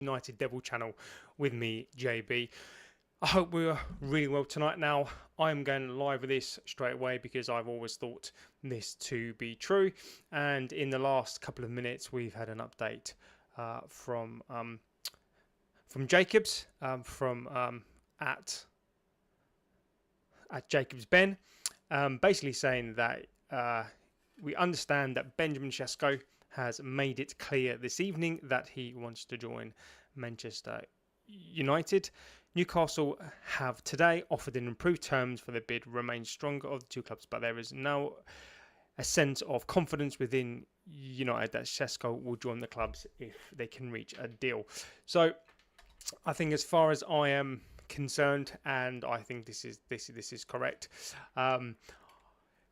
United Devil channel with me, JB. I hope we are really well tonight. Now, I'm going live with this straight away because I've always thought this to be true. And in the last couple of minutes, we've had an update from Jacobs at Jacobs Ben, basically saying that we understand that Benjamin Šeško has made it clear this evening that he wants to join Manchester United. Newcastle have today offered in improved terms for the bid remains stronger of the two clubs, but there is now a sense of confidence within United that Cesco will join the clubs if they can reach a deal. So I think as far as I am concerned, and I think this is correct,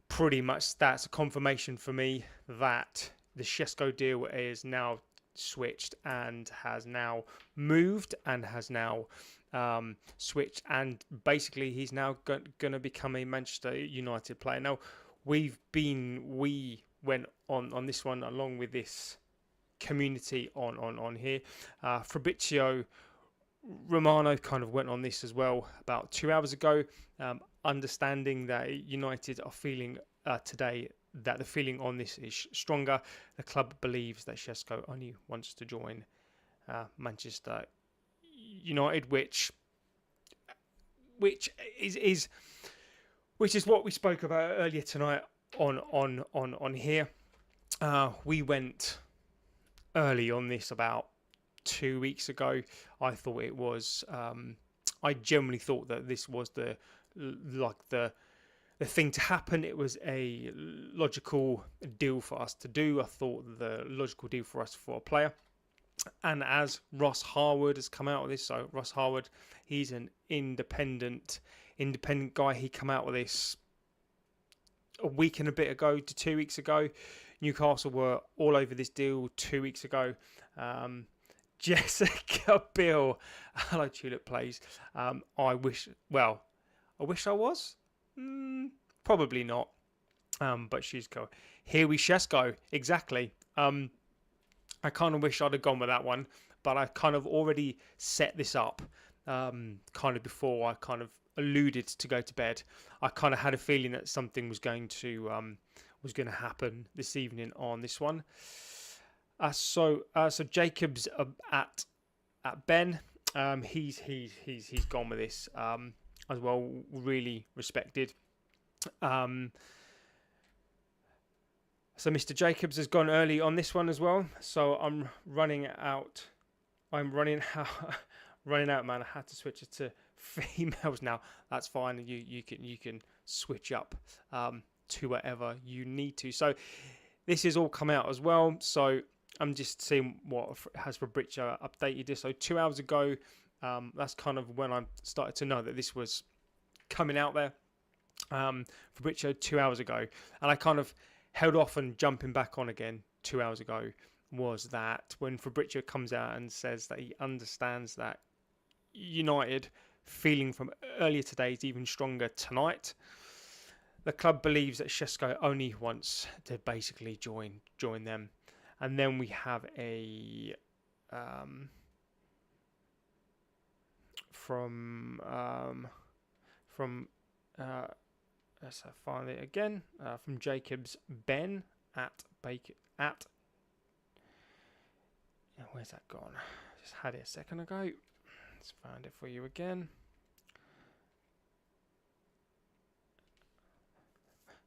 pretty much that's a confirmation for me that the Šeško deal is now switched and has now moved and has now switched, and basically he's now going to become a Manchester United player. Now we went on this one along with this community on here. Fabrizio, Romano kind of went on this as well about 2 hours ago, understanding that United are feeling today that the feeling on this is stronger. The club believes that Šeško only wants to join Manchester United, which is what we spoke about earlier tonight on here. We went early on this about 2 weeks ago. I thought it was. I generally thought that this was the thing to happen. It was a logical deal for us to do. I thought the logical deal for us for a player. And as Ross Harwood has come out of this, so Ross Harwood, he's an independent guy. He came out with this a week and a bit ago to 2 weeks ago. Newcastle were all over this deal 2 weeks ago. Jessica Bill, hello Tulip Plays. I wish I was. Probably not. But she's cool. Here we Šeško. Exactly. I kind of wish I'd have gone with that one, but I kind of already set this up kind of before I kind of alluded to go to bed. I kind of had a feeling that something was going to happen this evening on this one. So Jacobs at Ben, he's gone with this as well. Really respected. So Mr. Jacobs has gone early on this one as well. So I'm running out. I'm running out, man. I had to switch it to females now. That's fine. You can switch up to whatever you need to. So this is all come out as well. So I'm just seeing what has Fabrizio updated this. So 2 hours ago, that's kind of when I started to know that this was coming out there. Fabrizio 2 hours ago, and I kind of held off and jumping back on again 2 hours ago, was that when Fabrizio comes out and says that he understands that United feeling from earlier today is even stronger tonight. The club believes that Šeško only wants to basically join them. And then we have a let's find it again. From Jacobs Ben at where's that gone? Just had it a second ago. Let's find it for you again.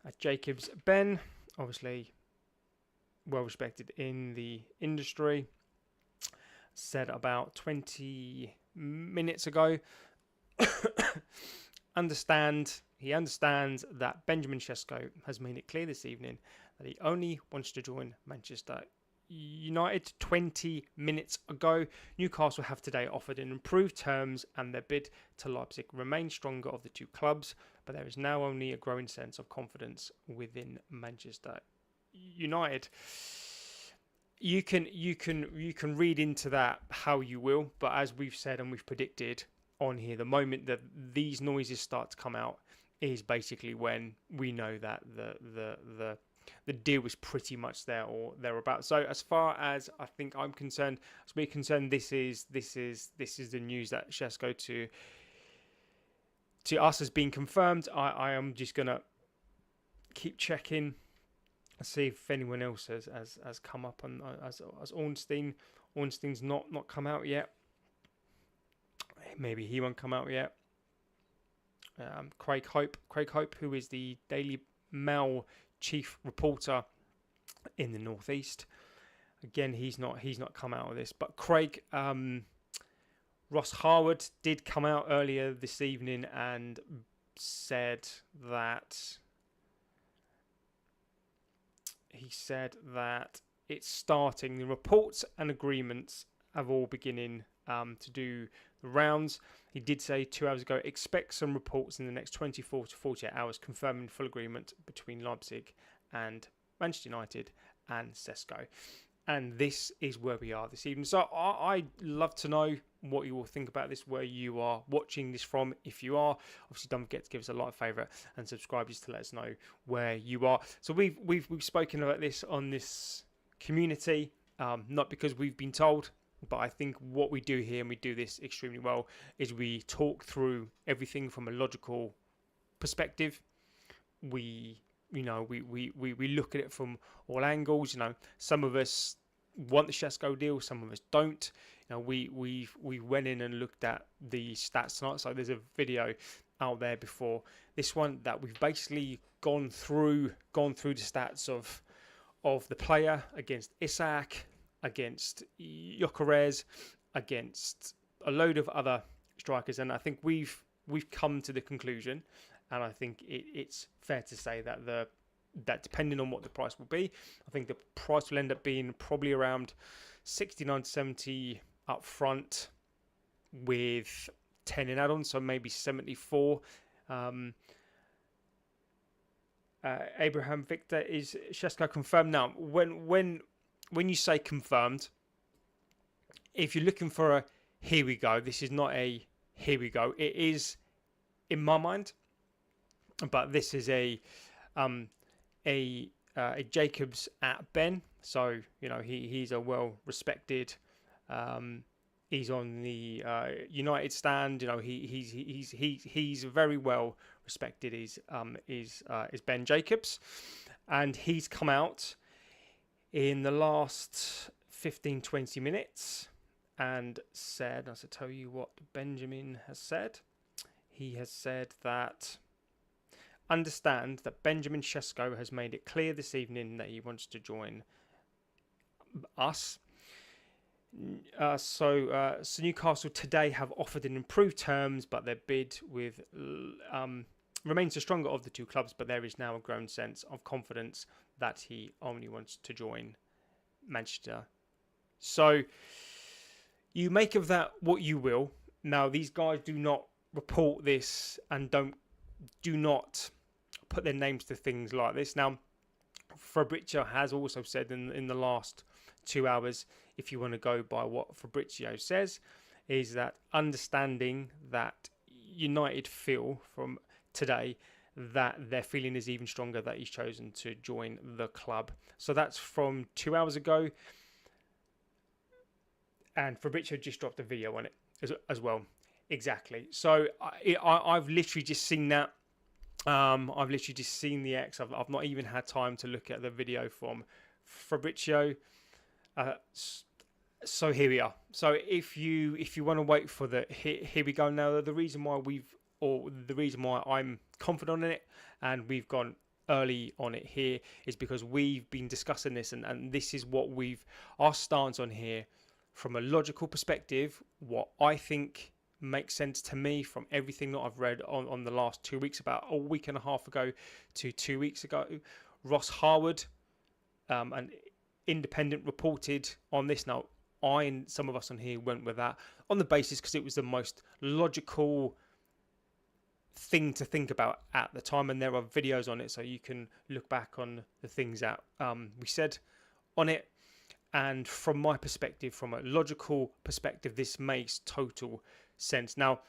At Jacobs Ben, obviously well respected in the industry, said about 20 minutes ago. He understands that Benjamin Šeško has made it clear this evening that he only wants to join Manchester United. 20 minutes ago, Newcastle have today offered in improved terms, and their bid to Leipzig remains stronger of the two clubs, but there is now only a growing sense of confidence within Manchester United. You can read into that how you will, but as we've said and we've predicted on here, the moment that these noises start to come out is basically when we know that the the deal is pretty much there or thereabouts. So as far as I think I'm concerned, as we're concerned, this is the news that Šeško to us has been confirmed. I am just gonna keep checking, see if anyone else has come up on as Ornstein. Ornstein's not come out yet. Maybe he won't come out yet. Craig Hope, who is the Daily Mail chief reporter in the Northeast, again he's not come out of this. But Craig Ross Harwood did come out earlier this evening and said that it's starting. The reports and agreements have all beginning to do the rounds. He did say 2 hours ago, expect some reports in the next 24 to 48 hours confirming full agreement between Leipzig and Manchester United and Cesco. And this is where we are this evening. So I'd love to know what you all think about this, where you are watching this from. If you are, obviously don't forget to give us a like, favourite and subscribe just to let us know where you are. So we've spoken about this on this community, not because we've been told, but I think what we do here, and we do this extremely well, is we talk through everything from a logical perspective. We look at it from all angles. Some of us want the Šeško deal, some of us don't. We went in and looked at the stats tonight. So there's a video out there before this one that we've basically gone through the stats of the player against Isak, against Gyökeres, against a load of other strikers, and I think we've come to the conclusion, and I think it's fair to say that that depending on what the price will be, I think the price will end up being probably around 69 to 70 up front with 10 in add-ons, so maybe 74. Abraham Victor, is Šeško confirmed? Now, when you say confirmed, if you're looking for a here we go, this is not a here we go. It is in my mind, but this is a Jacobs at Ben. So he's a well respected. He's on the United stand. He's very well respected. Is Ben Jacobs, and he's come out in the last 15-20 minutes and said, I should tell you what Benjamin has said. He has said that understand that Benjamin Šeško has made it clear this evening that he wants to join us. So Newcastle today have offered in improved terms, but their bid with remains the stronger of the two clubs, but there is now a growing sense of confidence that he only wants to join Manchester. So you make of that what you will. Now, these guys do not report this and do not put their names to things like this. Now, Fabrizio has also said in the last 2 hours, if you want to go by what Fabrizio says, is that understanding that United feel from today that their feeling is even stronger that he's chosen to join the club. So that's from 2 hours ago. And Fabrizio just dropped a video on it as well. Exactly. So I've literally just seen that. I've literally just seen the X. I've not even had time to look at the video from Fabrizio. So here we are. So if you want to wait for the here we go now, the reason why I'm confident on it and we've gone early on it here is because we've been discussing this and this is what our stance on here from a logical perspective, what I think makes sense to me from everything that I've read on the last 2 weeks, about a week and a half ago to 2 weeks ago. Ross Harwood, an independent, reported on this. Now, I and some of us on here went with that on the basis because it was the most logical thing to think about at the time, and there are videos on it, so you can look back on the things that we said on it. And from my perspective, from a logical perspective, this makes total sense. Now,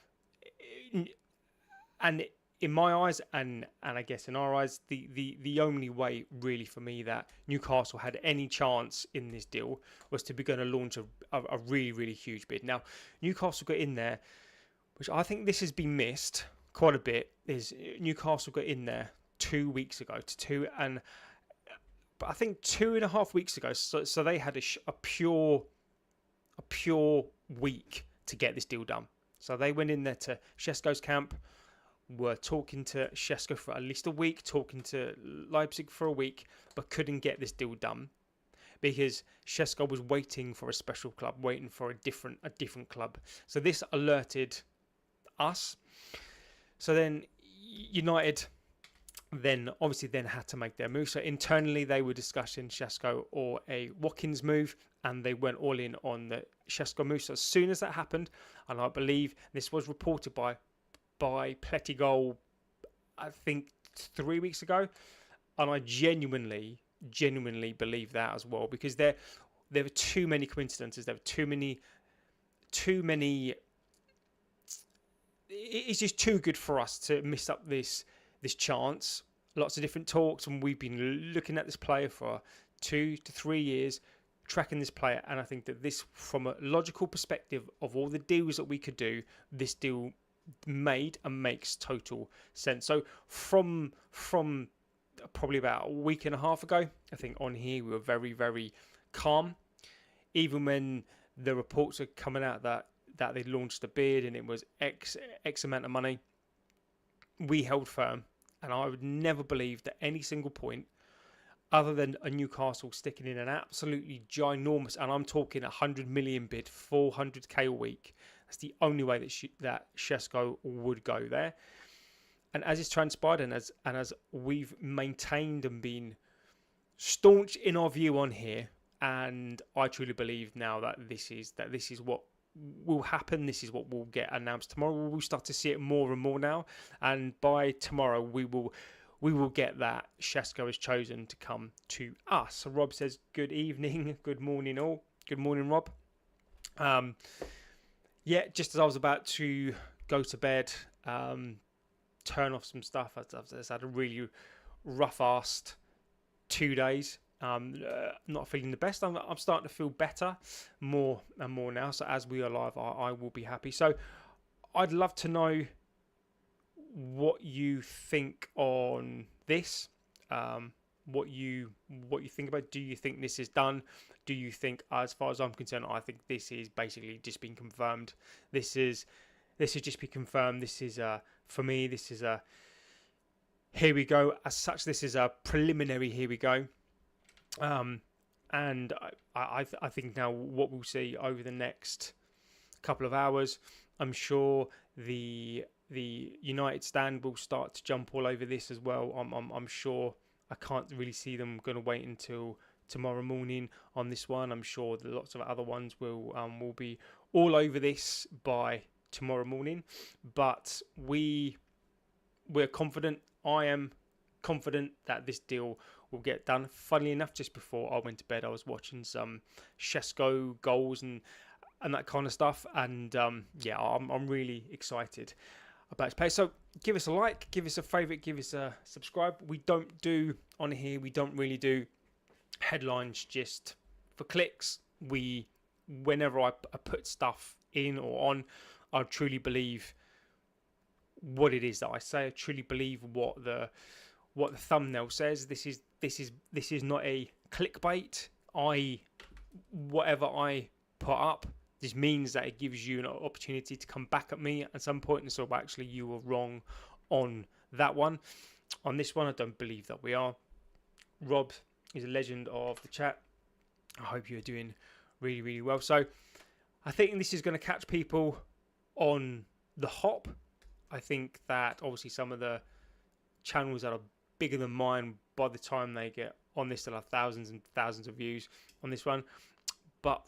and in my eyes, and I guess in our eyes, the only way really for me that Newcastle had any chance in this deal was to be going to launch a really, really huge bid. Now, Newcastle got in there, which I think this has been missed quite a bit, is Newcastle got in there 2 weeks ago, but I think 2.5 weeks ago, so they had a pure week to get this deal done. So they went in there to Šeško's camp, were talking to Cesco for at least a week, talking to Leipzig for a week, but couldn't get this deal done because Cesco was waiting for a special club, waiting for a different club. So this alerted us. So then United then had to make their move. So internally they were discussing Cesco or a Watkins move, and they went all in on the Cesco move. So as soon as that happened, and I believe this was reported by Pletigol, I think 3 weeks ago, and I genuinely believe that as well, because there were too many coincidences. There were too many. It's just too good for us to miss up this chance. Lots of different talks, and we've been looking at this player for 2 to 3 years, tracking this player, and I think that this, from a logical perspective of all the deals that we could do, this deal made and makes total sense. So from probably about a week and a half ago, I think on here we were very, very calm, even when the reports are coming out that they launched a bid and it was X amount of money. We held firm, and I would never believe that any single point, other than a Newcastle sticking in an absolutely ginormous, and I'm talking 100 million bid, 400k a week. That's the only way that Šeško would go there. And as it's transpired, and as we've maintained and been staunch in our view on here, and I truly believe now that this is what will happen. This is what will get announced tomorrow. We'll start to see it more and more now, and by tomorrow we will get that Šeško is chosen to come to us. So Rob says, good evening, good morning all. Good morning, Rob. Yeah, just as I was about to go to bed, turn off some stuff. I've had a really rough-assed 2 days. Not feeling the best. I'm starting to feel better more and more now. So as we are live, I will be happy. So I'd love to know what you think on this. What you think about. Do you think this is done? Do you think, as far as I'm concerned, I think this is basically just been confirmed. This has just been confirmed. This is for me. This is a here we go. As such, this is a preliminary. Here we go. And I think now what we'll see over the next couple of hours, I'm sure the United stand will start to jump all over this as well. I'm sure. I can't really see them going to wait until tomorrow morning on this one. I'm sure that lots of other ones will be all over this by tomorrow morning. But we're confident. I am confident that this deal will get done. Funnily enough, just before I went to bed, I was watching some Šeško goals and that kind of stuff. And yeah, I'm really excited about his play. So give us a like, give us a favourite, give us a subscribe. We don't really do headlines just for clicks. Whenever I put stuff in or on, I truly believe what it is that I say. I truly believe what the thumbnail says. This is not a clickbait. Whatever I put up, this means that it gives you an opportunity to come back at me at some point and say, well, actually, you were wrong on that one. On this one, I don't believe that we are. Rob is a legend of the chat. I hope you're doing really, really well. So I think this is going to catch people on the hop. I think that obviously some of the channels that are bigger than mine, by the time they get on this, they'll have thousands and thousands of views on this one. But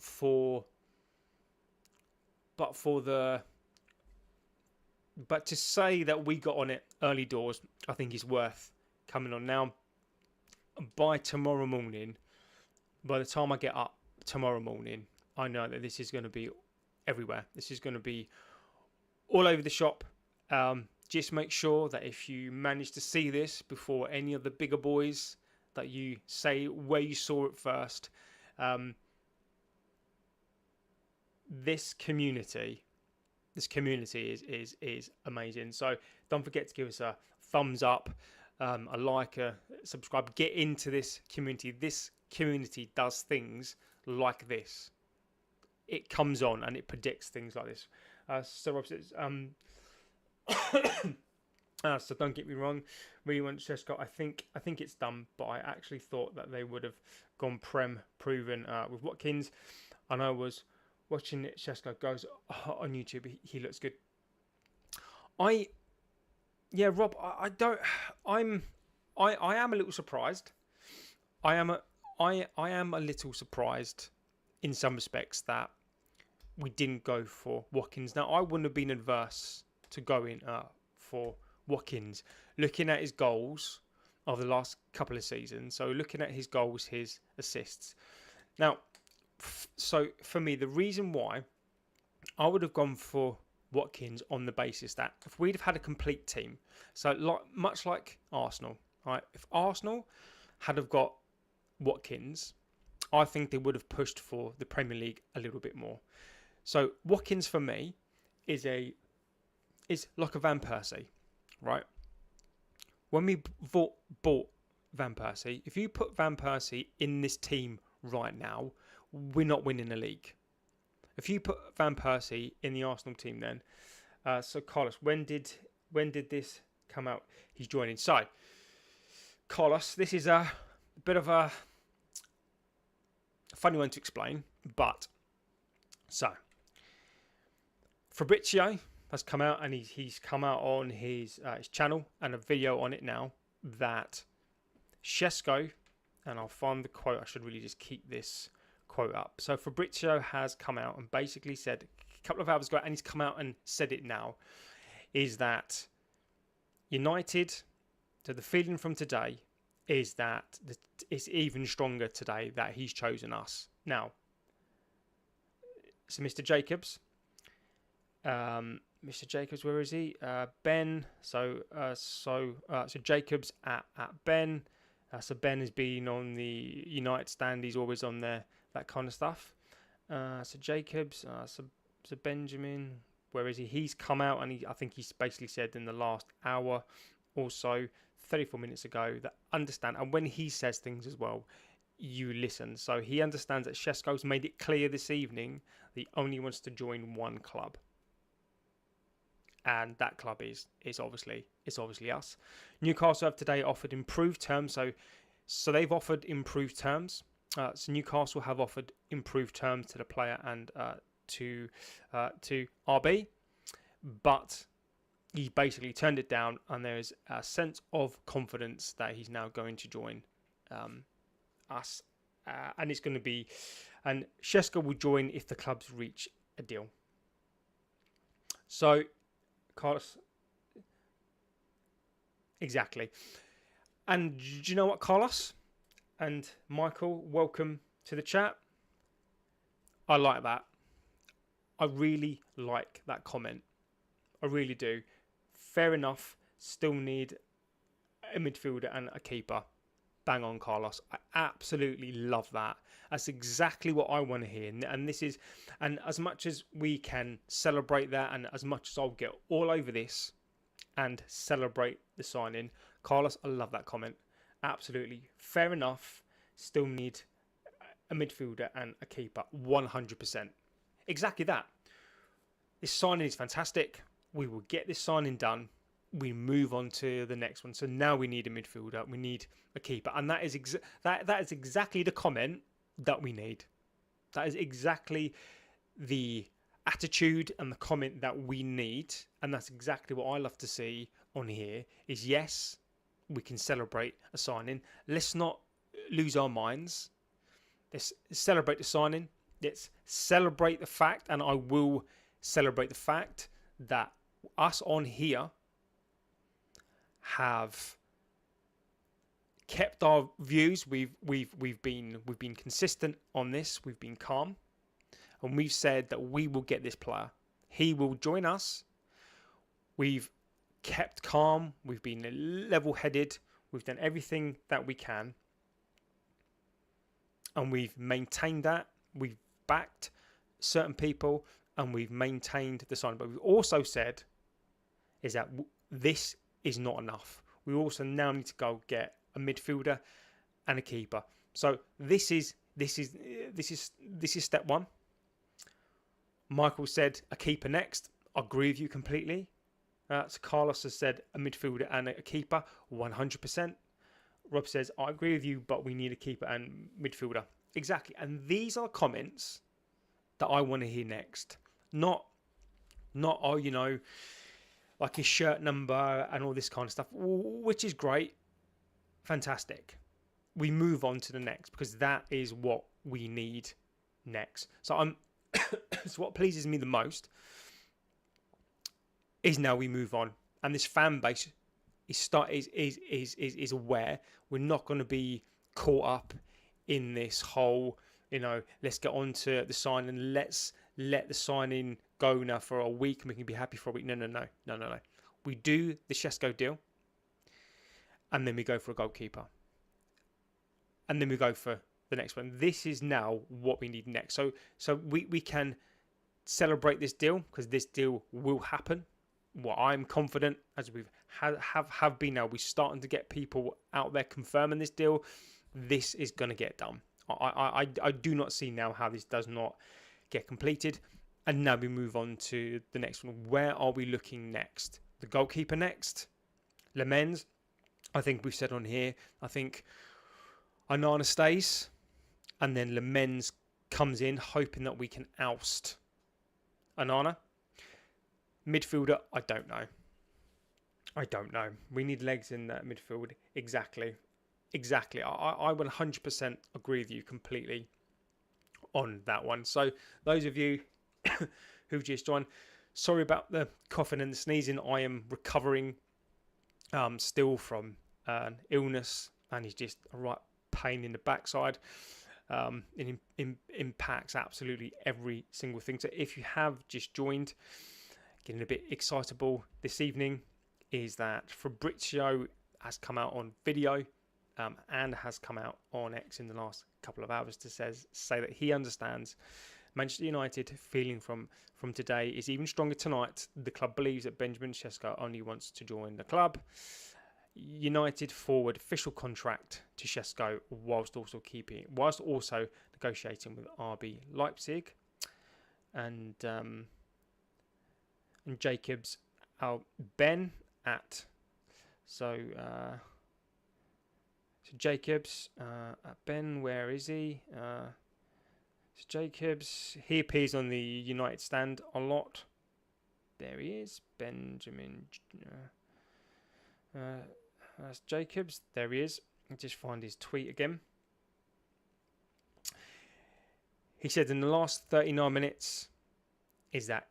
to say that we got on it early doors, I think is worth coming on now. By tomorrow morning, by the time I get up tomorrow morning, I know that this is going to be everywhere. This is going to be all over the shop. just make sure that if you manage to see this before any of the bigger boys, that you say where you saw it first. This community is amazing. So don't forget to give us a thumbs up, a like, a subscribe. Get into this community. This community does things like this. It comes on and it predicts things like this. So Rob says, so don't get me wrong, really want Šeško. I think it's done, but I actually thought that they would have gone prem proven with Watkins. And I was watching it. Šeško goes on YouTube. He looks good. Rob. I am a little surprised. I am a little surprised in some respects that we didn't go for Watkins. Now I wouldn't have been adverse to going for Watkins, looking at his goals of the last couple of seasons. So looking at his goals, his assists. Now, so for me, the reason why I would have gone for Watkins on the basis that if we'd have had a complete team, so much like Arsenal, right? If Arsenal had have got Watkins, I think they would have pushed for the Premier League a little bit more. So Watkins for me is like a Van Persie, right? When we bought Van Persie, if you put Van Persie in this team right now, we're not winning the league. If you put Van Persie in the Arsenal team, then so Carlos, when did this come out? He's joining. So Carlos, this is a bit of a funny one to explain, but so Fabrizio has come out and he's come out on his channel and a video on it now that Šeško, and I'll find the quote. I should really just keep this quote up. So Fabrizio has come out and basically said a couple of hours ago, and he's come out and said it now, is that United, so the feeling from today is that it's even stronger today that he's chosen us. Now, so Mr. Jacobs, where is he? Ben. So Jacobs at Ben. So Ben has been on the United stand. He's always on there, that kind of stuff. So Jacobs. So Benjamin. Where is he? He's come out and I think he's basically said in the last hour or so, 34 minutes ago, that understand. And when he says things as well, you listen. So he understands that Šeško's made it clear this evening that he only wants to join one club. And that club is obviously us. Newcastle have today offered improved terms. So they've offered improved terms. So Newcastle have offered improved terms to the player and to RB, but he basically turned it down. And there is a sense of confidence that he's now going to join us, and it's going to be. And Šeško will join if the clubs reach a deal. So. Carlos, exactly. And do you know what, Carlos and Michael, welcome to the chat. I like that. I really like that comment. I really do. Fair enough. Still need a midfielder and a keeper. Bang on, Carlos. I absolutely love that. That's exactly what I want to hear. And this is, and as much as we can celebrate that, and as much as I'll get all over this and celebrate the signing, Carlos, I love that comment. Absolutely. Fair enough. Still need a midfielder and a keeper. 100%. Exactly that. This signing is fantastic. We will get this signing done. We move on to the next one. So now we need a midfielder. We need a keeper. And that is that is exactly the comment that we need. That is exactly the attitude and the comment that we need. And that's exactly what I love to see on here is, yes, we can celebrate a signing. Let's not lose our minds. Let's celebrate the signing. Let's celebrate the fact, and I will celebrate the fact that us on here have kept our views. We've been consistent on this. We've been calm, and we've said that we will get this player. He will join us. We've kept calm. We've been level-headed. We've done everything that we can. And we've maintained that. We've backed certain people and we've maintained the sign. But we've also said is that this is not enough. We also now need to go get a midfielder and a keeper. So this is step one. Michael said a keeper next. I agree with you completely. So Carlos has said a midfielder and a keeper, 100%. Rob says, I agree with you, but we need a keeper and midfielder. Exactly. And these are comments that I want to hear next. Not oh, you know, like his shirt number and all this kind of stuff, which is great. Fantastic. We move on to the next because that is what we need next. So so what pleases me the most is now we move on, and this fan base is aware we're not going to be caught up in this whole, you know, let's get on to the sign and let's let the signing go now for a week and we can be happy for a week. No. We do the Šeško deal, and then we go for a goalkeeper, and then we go for the next one. This is now what we need next. So we can celebrate this deal because this deal will happen. Well, I'm confident, as we've have been now, we're starting to get people out there confirming this deal. This is going to get done. I do not see now how this does not get completed. And now we move on to the next one. Where are we looking next? The goalkeeper next? Lemens? I think we've said on here, I think Onana stays. And then Lemens comes in, hoping that we can oust Onana. Midfielder, I don't know. We need legs in that midfield. Exactly. I 100% agree with you completely on that one. So those of you who've just joined, sorry about the coughing and the sneezing. I am recovering still from an illness, and it's just a right pain in the backside. It impacts absolutely every single thing. So if you have just joined, getting a bit excitable this evening, is that Fabrizio has come out on video and has come out on X in the last couple of hours to say that he understands Manchester United feeling from today is even stronger tonight. The club believes that Benjamin Cesco only wants to join the club. United forward official contract to Cesco whilst also negotiating with RB Leipzig, and Jacobs Ben at Jacobs at Ben, where is he? So Jacobs, he appears on the United stand a lot. There he is, Benjamin. That's Jacobs. There he is. I'll just find his tweet again. He said in the last 39 minutes is that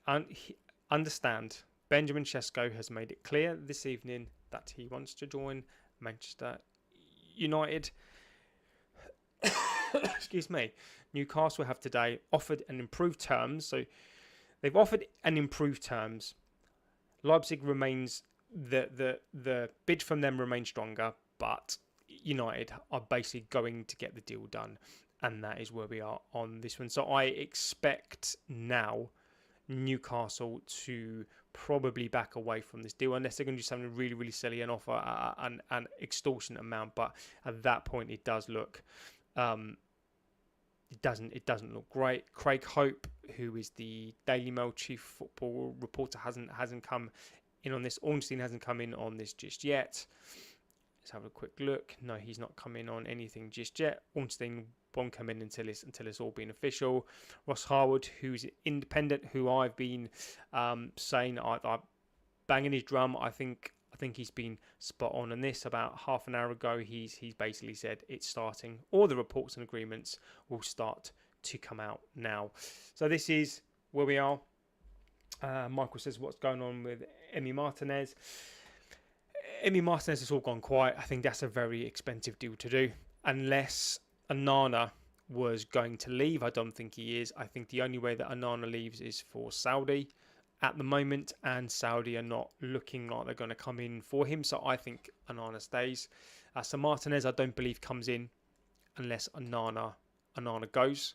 understand Benjamin Cesco has made it clear this evening that he wants to join Manchester United. Excuse me. Newcastle have today offered an improved terms. So they've offered an improved terms. Leipzig remains the bid from them remains stronger, but United are basically going to get the deal done, and that is where we are on this one. So I expect now Newcastle to probably back away from this deal unless they're going to do something really, really silly and offer an extortionate amount. But at that point, it does look it doesn't look great. Craig Hope, who is the Daily Mail chief football reporter, hasn't come in on this. Ornstein hasn't come in on this just yet. Let's have a quick look. No, he's not come in on anything just yet. Ornstein won't come in until it's all been official. Ross Harwood, who's independent, who I've been saying, I banging his drum. I think he's been spot on this. About half an hour ago, he's basically said it's starting. All the reports and agreements will start to come out now. So this is where we are. Michael says, what's going on with Emi Martinez? Emi Martinez has all gone quiet. I think that's a very expensive deal to do. Unless Onana was going to leave, I don't think he is. I think the only way that Onana leaves is for Saudi. at the moment, and Saudi are not looking like they're going to come in for him. So I think Onana stays. So Martinez, I don't believe comes in unless Onana goes.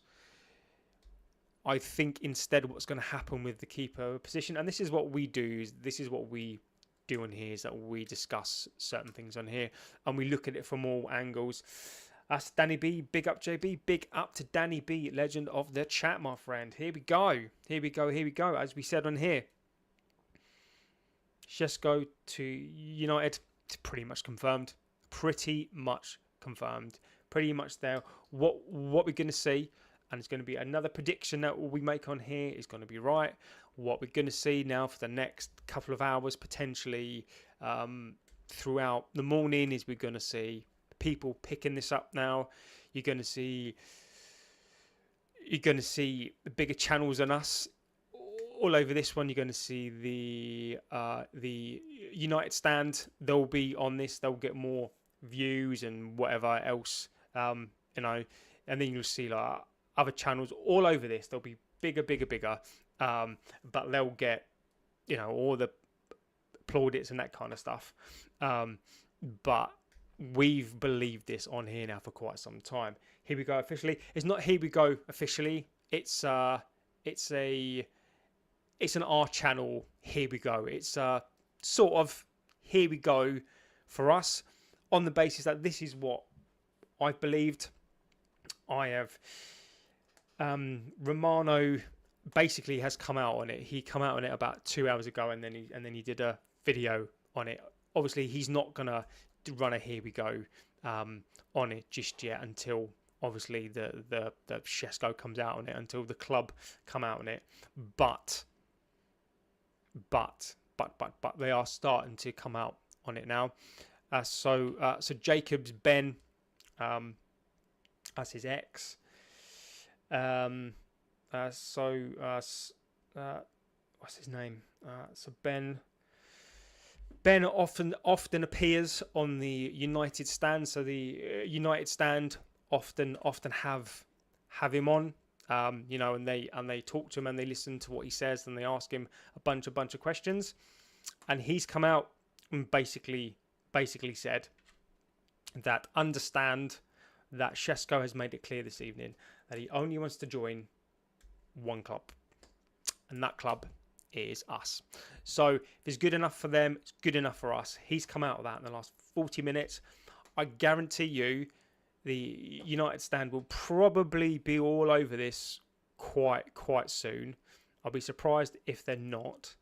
I think instead what's going to happen with the keeper position, and this is what we do, on here, is that we discuss certain things on here and we look at it from all angles. That's Danny B. Big up JB. Big up to Danny B, legend of the chat, my friend. Here we go. As we said on here, Šeško to United, pretty much confirmed. Pretty much there. What we're going to see, and it's going to be another prediction that we make on here, is going to be right. What we're going to see now for the next couple of hours, potentially throughout the morning, is we're going to see people picking this up now. You're going to see the bigger channels than us all over this one. You're going to see the United stand. They'll be on this. They'll get more views and whatever else, and then you'll see like other channels all over this. They'll be bigger, but they'll get all the plaudits and that kind of stuff. But we've believed this on here now for quite some time. Here we go officially. It's not here we go officially. It's an R channel. Here we go. It's sort of here we go for us, on the basis that this is what I've believed. I have Romano basically has come out on it. He come out on it about 2 hours ago, and then he did a video on it. Obviously, he's not gonna run a here we go on it just yet until obviously the Šeško comes out on it, until the club come out on it. But they are starting to come out on it now. So Jacobs Ben, that's his ex. What's his name? So Ben often appears on the United stand. So the United stand often have him on, and they talk to him and they listen to what he says, and they ask him a bunch of questions. And he's come out and basically said that understand that Šeško has made it clear this evening that he only wants to join one club, and that club is us. So if it's good enough for them, it's good enough for us. He's come out of that in the last 40 minutes. I guarantee you the United stand will probably be all over this quite soon. I'll be surprised if they're not.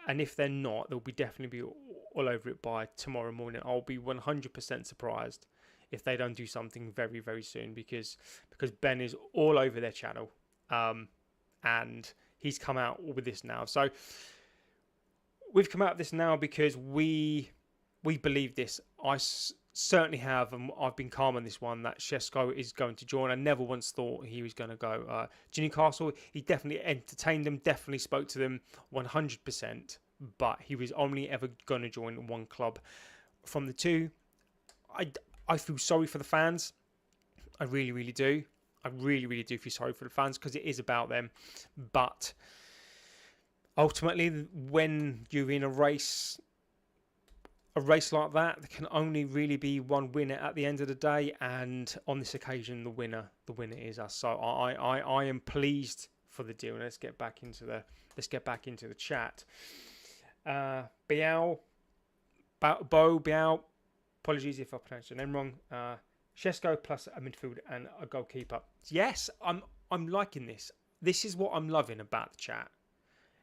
And if they're not, they'll definitely be all over it by tomorrow morning. I'll be 100% surprised if they don't do something very, very soon, because Ben is all over their channel, and he's come out with this now. So we've come out with this now because we believe this. I certainly have, and I've been calm on this one, that Šeško is going to join. I never once thought he was going to go to Newcastle. He definitely entertained them, definitely spoke to them 100%, but he was only ever going to join one club from the two. I feel sorry for the fans. I really, really do. I really, really do feel sorry for the fans, because it is about them. But ultimately, when you're in a race like that, there can only really be one winner at the end of the day. And on this occasion, the winner is us. So I am pleased for the deal. Let's get back into the chat. Biao. Apologies if I pronounced your name wrong. Šeško plus a midfielder and a goalkeeper. Yes, I'm liking this. This is what I'm loving about the chat.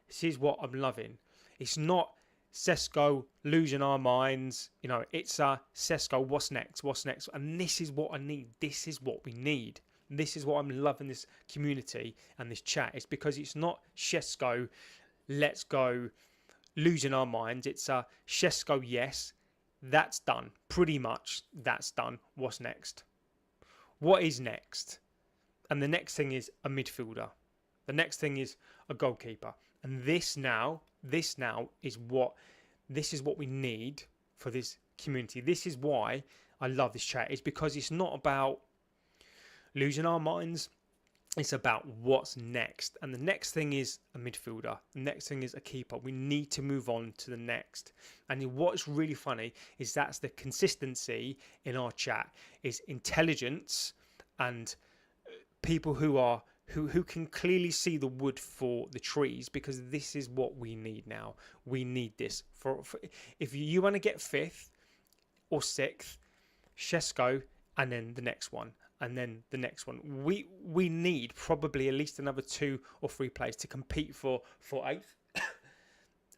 This is what I'm loving. It's not Sesko losing our minds. It's Sesko. What's next? And this is what I need. This is what we need. This is what I'm loving this community and this chat. It's because it's not Šeško, let's go, losing our minds. It's Šeško, yes. That's done. Pretty much that's done. What's next? What is next? And the next thing is a midfielder. The next thing is a goalkeeper. And this now is what we need for this community. This is why I love this chat. It's because it's not about losing our minds. It's about what's next. And the next thing is a midfielder. The next thing is a keeper. We need to move on to the next. And what's really funny is that's the consistency in our chat, is intelligence and people who can clearly see the wood for the trees, because this is what we need now. We need this. For if you want to get 5th or 6th, Šeško, and then the next one. And then the next one. We need probably at least another 2 or 3 players to compete for 8th.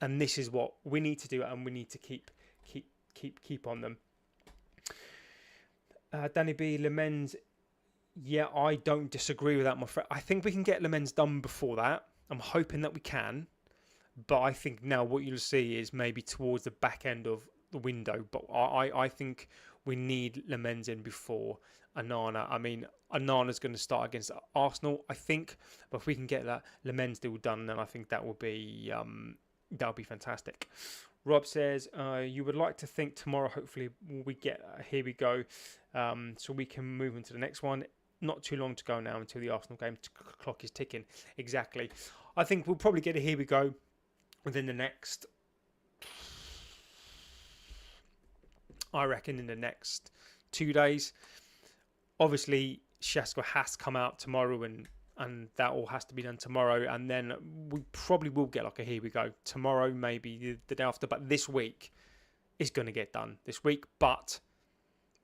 And this is what we need to do, and we need to keep on them. Danny B, Le Mans. Yeah, I don't disagree with that, my friend. I think we can get Le Mans done before that. I'm hoping that we can. But I think now what you'll see is maybe towards the back end of the window. But I think we need Le Mans in before Onana. I mean, Onana's going to start against Arsenal, I think. But if we can get that Le Mans deal done, then I think that will be fantastic. Rob says, you would like to think tomorrow, hopefully, we get here we go. So we can move into the next one. Not too long to go now until the Arsenal game clock is ticking. Exactly. I think we'll probably get a here we go within the next, I reckon, in the next 2 days. Obviously, Cesco has to come out tomorrow, and that all has to be done tomorrow. And then we probably will get like a here we go tomorrow, maybe the day after. But this week is going to get done this week. But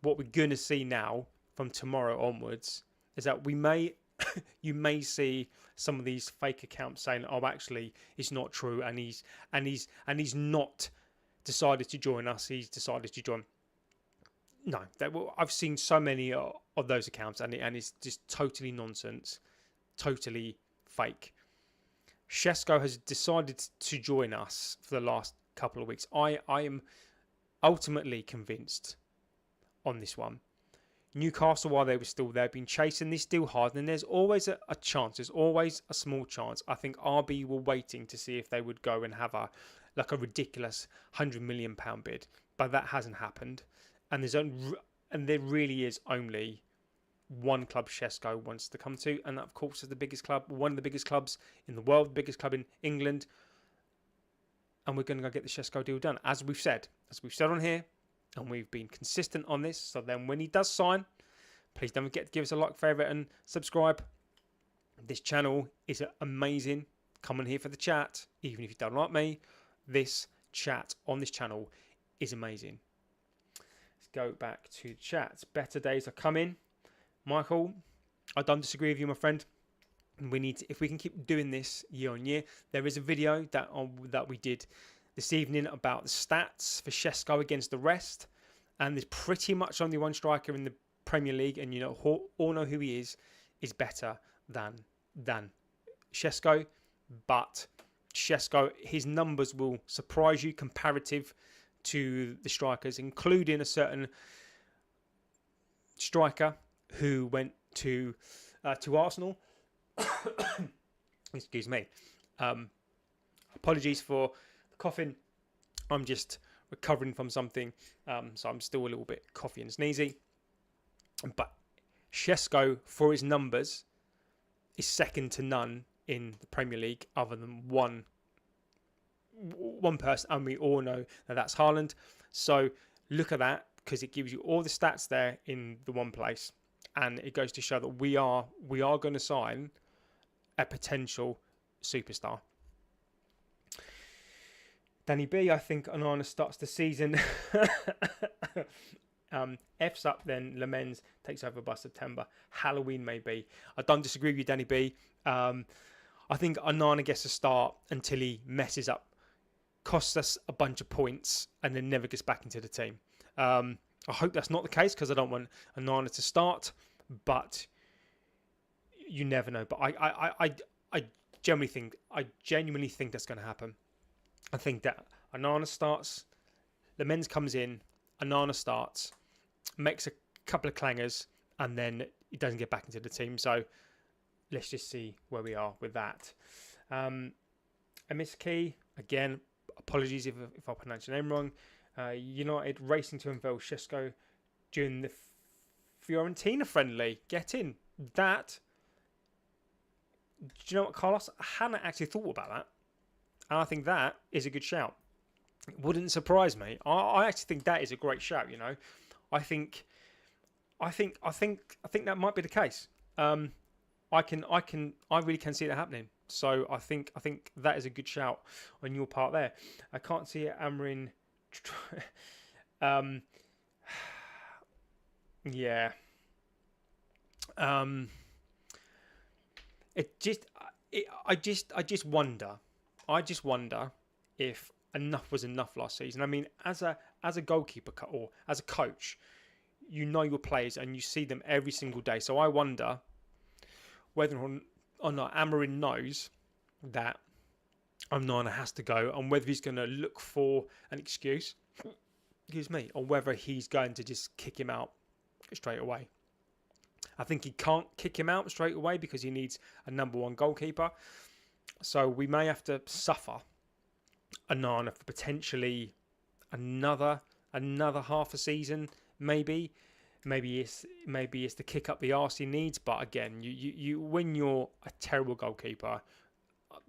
what we're going to see now from tomorrow onwards is that you may see some of these fake accounts saying, "Oh, actually, it's not true," and he's not decided to join us. He's decided to join. No, I've seen so many of those accounts, and it's just totally nonsense, totally fake. Šeško has decided to join us for the last couple of weeks. I am ultimately convinced on this one. Newcastle, while they were still there, been chasing this deal hard, and there's always a chance. There's always a small chance. I think RB were waiting to see if they would go and have a ridiculous £100 million bid, but that hasn't happened. And there really is only one club Šeško wants to come to, and that, of course, is the biggest club, one of the biggest clubs in the world, the biggest club in England. And we're going to go get the Šeško deal done, as we've said on here. And we've been consistent on this. So then when he does sign, please don't forget to give us a like, favourite and subscribe. This channel is amazing. Come on here for the chat. Even if you don't like me, this chat on this channel is amazing. Let's go back to the chat. Better days are coming. Michael, I don't disagree with you, my friend. We need to, if we can keep doing this year on year. There is a video that we did this evening about the stats for Šeško against the rest, and there's pretty much only one striker in the Premier League, and all know who he is better than Šeško. But Šeško, his numbers will surprise you comparative to the strikers, including a certain striker who went to Arsenal. Excuse me. Apologies for coughing. I'm just recovering from something, so I'm still a little bit coughy and sneezy. But Šeško, for his numbers, is second to none in the Premier League, other than one person, and we all know that that's Haaland. So look at that, because it gives you all the stats there in the one place, and it goes to show that we are going to sign a potential superstar. Danny B, I think Onana starts the season. F's up, then Le Mans takes over by September. Halloween, maybe. I don't disagree with you, Danny B. I think Onana gets a start until he messes up, costs us a bunch of points, and then never gets back into the team. I hope that's not the case, because I don't want Onana to start, but you never know. But I genuinely think that's going to happen. I think that Onana starts, Le Mans comes in, Onana starts, makes a couple of clangers, and then he doesn't get back into the team. So let's just see where we are with that. MSK, again, apologies if I pronounce your name wrong. United racing to unveil Šeško during the Fiorentina friendly. Get in. That you know what, Carlos? I hadn't actually thought about that. And I think that is a good shout. It wouldn't surprise me. I actually think that is a great shout, you know. I think that might be the case. I really can see that happening. So I think that is a good shout on your part there. I can't see it, Amarin. Yeah. I just wonder. I just wonder if enough was enough last season. I mean, as a goalkeeper or as a coach, you know your players and you see them every single day. So I wonder whether or not Amarin knows that Onana has to go, and whether he's going to look for an excuse, or whether he's going to just kick him out straight away. I think he can't kick him out straight away because he needs a number one goalkeeper. So we may have to suffer Onana for potentially another half a season, maybe. Maybe it's to kick up the arse he needs. But again, you when you're a terrible goalkeeper,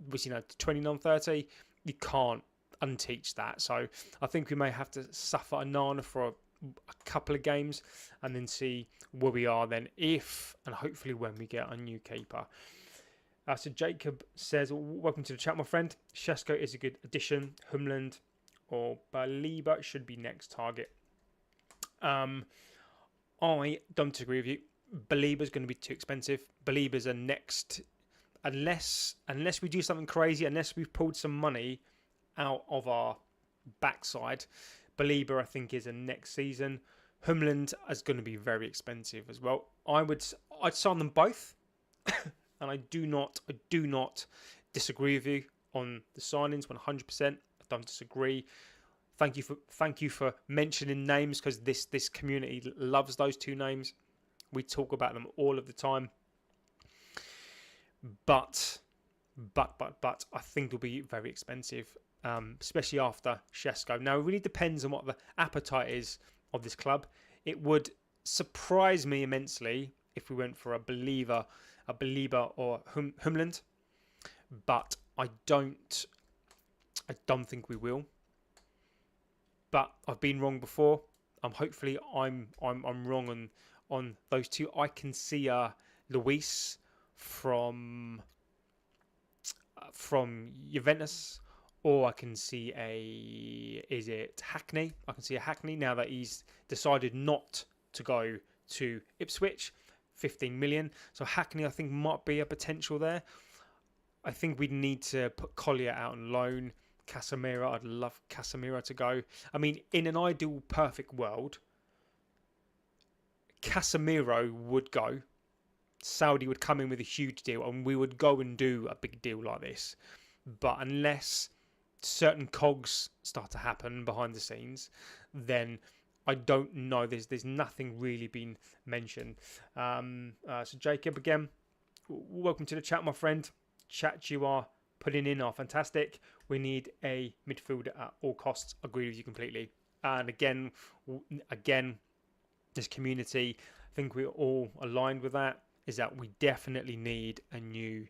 which 29-30, you can't unteach that. So I think we may have to suffer Onana for a couple of games and then see where we are then, if and hopefully when we get a new keeper. So Jacob says, welcome to the chat, my friend. Šeško is a good addition. Humland or Baliba should be next target. I don't agree with you. Baliba's going to be too expensive. Baliba's a next, unless we do something crazy, unless we've pulled some money out of our backside. Baliba, I think, is a next season. Humland is going to be very expensive as well. I'd sign them both, and I do not disagree with you on the signings 100%. I don't disagree. Thank you for mentioning names, because this community loves those two names. We talk about them all of the time. But I think they'll be very expensive, especially after Šeško. Now, it really depends on what the appetite is of this club. It would surprise me immensely if we went for a Baliba or Humland, but I don't think we will. But I've been wrong before. Hopefully I'm wrong on those two. I can see Luis from Juventus, or I can see Hackney? I can see a Hackney now that he's decided not to go to Ipswich. 15 million. So Hackney, I think, might be a potential there. I think we need to put Collier out on loan. Casemiro, I'd love Casemiro to go. I mean, in an ideal, perfect world, Casemiro would go. Saudi would come in with a huge deal, and we would go and do a big deal like this. But unless certain cogs start to happen behind the scenes, then I don't know. There's nothing really been mentioned. So Jacob, again, welcome to the chat, my friend. Chat you are putting in are fantastic. We need a midfielder at all costs. Agree with you completely. And again, this community, I think we're all aligned with that, is that we definitely need a new...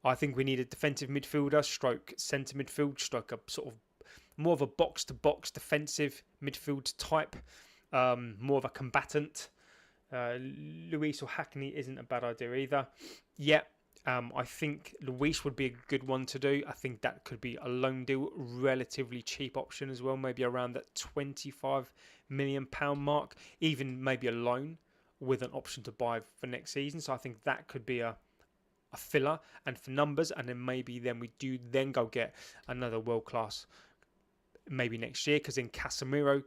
I think we need a defensive midfielder, stroke centre midfield, stroke a sort of more of a box-to-box defensive midfield type, more of a combatant. Luis or Hackney isn't a bad idea either. Yeah, I think Luis would be a good one to do. I think that could be a loan deal, relatively cheap option as well, maybe around that £25 million mark, even maybe a loan with an option to buy for next season. So I think that could be a filler and for numbers, and then maybe we do go get another world-class maybe next year, because then Casemiro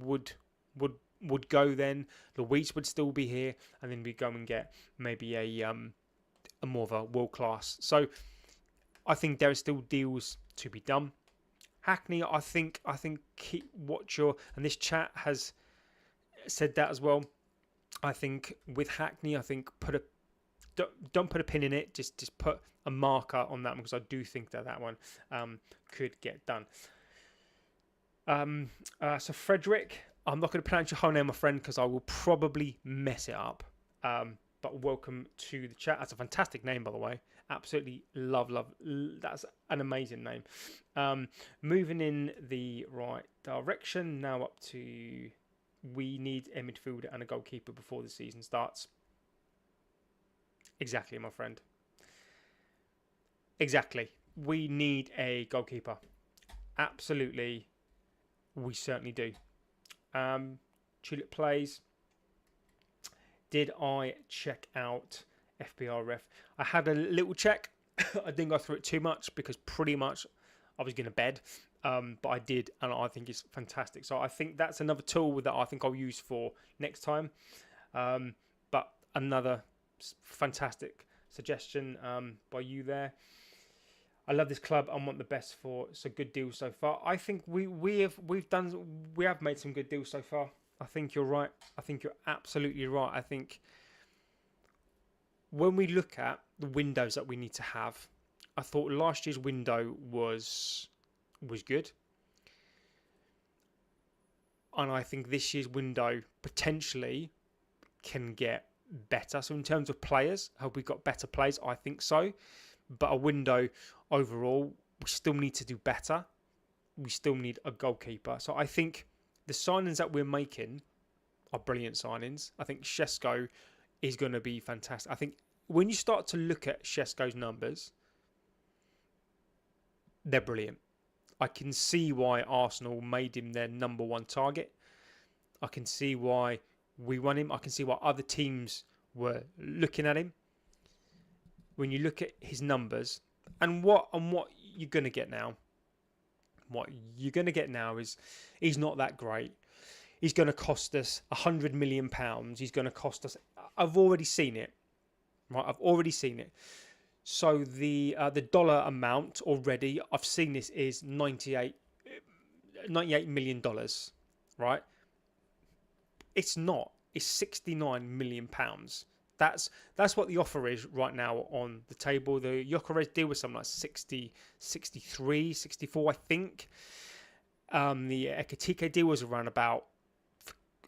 would go then. Luis would still be here, and then we go and get maybe a more of a world class. So I think there are still deals to be done. Hackney, I think keep watch your, and this chat has said that as well. I think with Hackney, I think don't put a pin in it. Just put a marker on that one, because I do think that one could get done. So Frederick, I'm not going to pronounce your whole name, my friend, because I will probably mess it up. But welcome to the chat. That's a fantastic name, by the way. Absolutely love. That's an amazing name. Moving in the right direction. Now up to, we need a midfielder and a goalkeeper before the season starts. Exactly, my friend. Exactly. We need a goalkeeper. Absolutely. We certainly do. Tulip plays. Did I check out FPR Ref? I had a little check. I didn't go through it too much because pretty much I was going to bed. But I did, and I think it's fantastic. So I think that's another tool that I think I'll use for next time. But another fantastic suggestion by you there. I love this club and want the best for. It's a good deal so far. I think we have made some good deals so far. I think you're right. I think you're absolutely right. I think when we look at the windows that we need to have, I thought last year's window was good. And I think this year's window potentially can get better. So in terms of players, have we got better players? I think so. But a window overall, we still need to do better. We still need a goalkeeper. So I think the signings that we're making are brilliant signings. I think Šeško is going to be fantastic. I think when you start to look at Šeško's numbers, they're brilliant. I can see why Arsenal made him their number one target. I can see why we want him. I can see why other teams were looking at him. When you look at his numbers and what you're going to get now, is he's not that great. He's going to cost us £100 million. He's going to cost us. I've already seen it, right? I've already seen it. So the dollar amount already, I've seen this is $98 million, right? It's not. It's £69 million. That's what the offer is right now on the table. The Gyökeres deal was something like 60, 63, 64, I think. The Ekitike deal was around about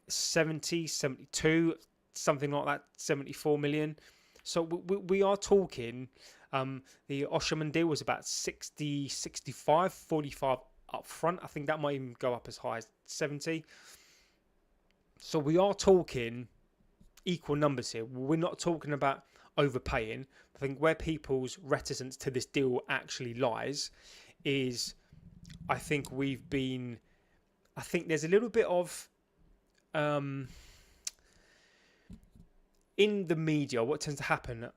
70, 72, something like that, 74 million. So we are talking, the Osherman deal was about 60, 65, 45 up front. I think that might even go up as high as 70. So we are talking equal numbers here. We're not talking about overpaying. I think where people's reticence to this deal actually lies is, I think there's a little bit of in the media, what tends to happen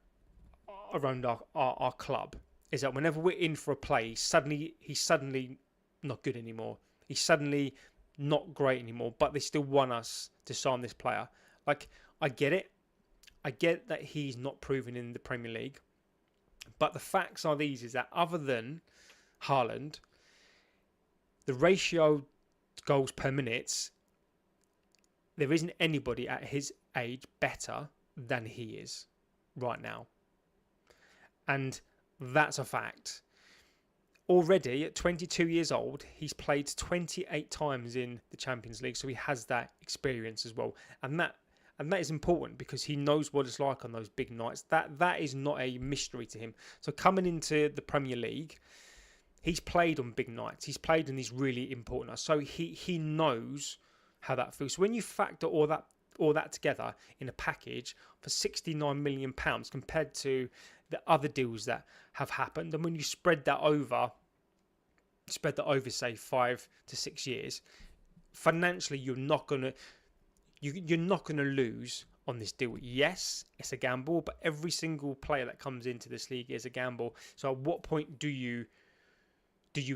around our club is that whenever we're in for a play, he's suddenly not good anymore. He's suddenly not great anymore, but they still want us to sign this player. Like, I get it. I get that he's not proven in the Premier League. But the facts are these, is that other than Haaland, the ratio goals per minute, there isn't anybody at his age better than he is right now. And that's a fact. Already at 22 years old, he's played 28 times in the Champions League, so he has that experience as well. And that is important because he knows what it's like on those big nights. That is not a mystery to him. So coming into the Premier League, he's played on big nights. He's played in these really important nights. So he knows how that feels. So when you factor all that together in a package for £69 million compared to the other deals that have happened, and when you spread that over say 5 to 6 years, financially you're not gonna lose on this deal. Yes, it's a gamble, but every single player that comes into this league is a gamble. So at what point do you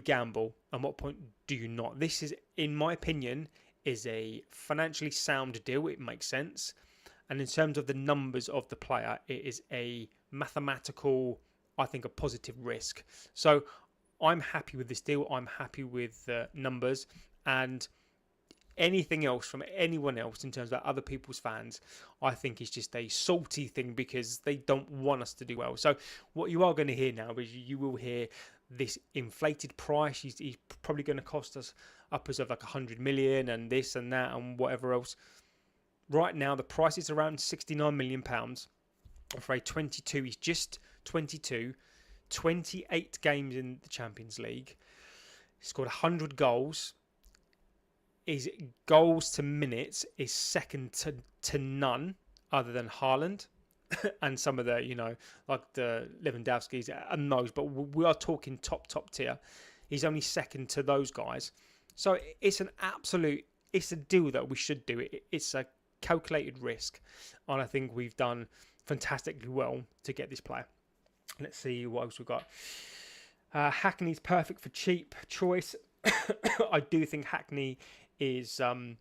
gamble and what point do you not? This is, in my opinion, is a financially sound deal. It makes sense. And in terms of the numbers of the player, it is a mathematical, I think, a positive risk. So I'm happy with this deal. I'm happy with the numbers, and anything else from anyone else in terms of other people's fans, I think is just a salty thing because they don't want us to do well. So what you are going to hear now is you will hear this inflated price. He's probably going to cost us upwards of like 100 million and this and that and whatever else. Right now, the price is around £69 million. I'm afraid 22. He's just 22. 28 games in the Champions League. He scored 100 goals. His goals to minutes is second to none other than Haaland and some of the, like the Lewandowski's and those. But we are talking top tier. He's only second to those guys. So it's it's a deal that we should do. It's a calculated risk. And I think we've done fantastically well to get this player. Let's see what else we've got. Hackney's perfect for cheap choice. I do think Hackney is on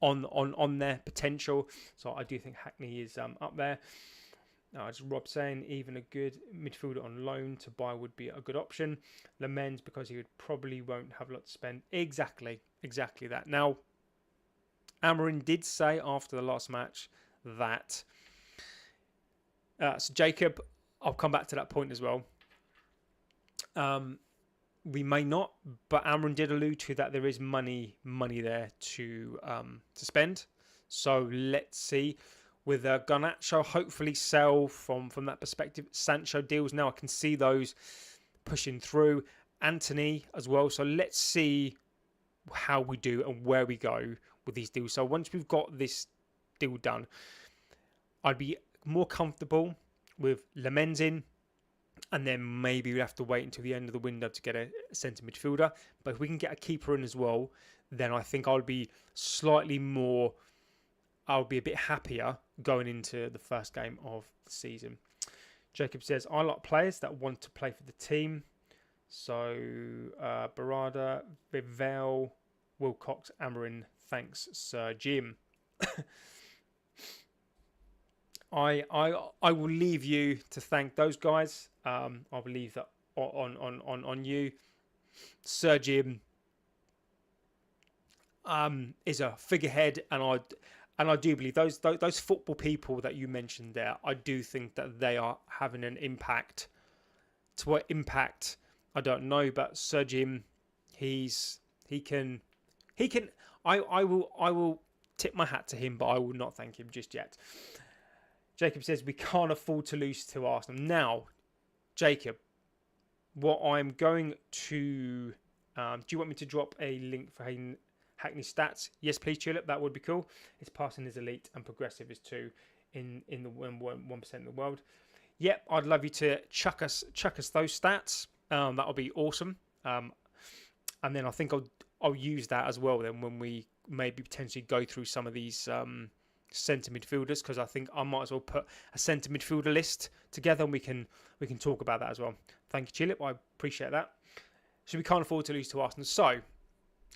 their potential. So I do think Hackney is up there. As Rob saying, even a good midfielder on loan to buy would be a good option. Lamens, because he probably won't have a lot to spend. Exactly that. Now, Amarin did say after the last match that so Jacob, I'll come back to that point as well. We may not, but Amarin did allude to that there is money there to spend. So let's see. With Garnacho, hopefully sell from that perspective. Sancho deals now. I can see those pushing through. Anthony as well. So let's see how we do and where we go with these deals. So once we've got this deal done, I'd be more comfortable with Lamens in, and then maybe we'd have to wait until the end of the window to get a centre midfielder. But if we can get a keeper in as well, then I think I'll be a bit happier going into the first game of the season. Jacob says, I like players that want to play for the team. So, Barada, Vivel, Wilcox, Amarin, thanks, Sir Jim. I will leave you to thank those guys. I will leave that on you. Sir Jim is a figurehead, and I do believe those football people that you mentioned there, I do think that they are having an impact. To what impact, I don't know, but Sir Jim, he can. I will tip my hat to him, but I will not thank him just yet. Jacob says we can't afford to lose to Arsenal. Now, Jacob, what I'm going to... do you want me to drop a link for Hackney stats? Yes, please, Tulip. That would be cool. His passing is elite and progressive is 2 in the 1% of the world. Yep, I'd love you to chuck us those stats. That'll be awesome. And then I think I'll use that as well then when we maybe potentially go through some of these centre midfielders, because I think I might as well put a centre midfielder list together and we can talk about that as well. Thank you, Tulip. I appreciate that. So we can't afford to lose to Arsenal. So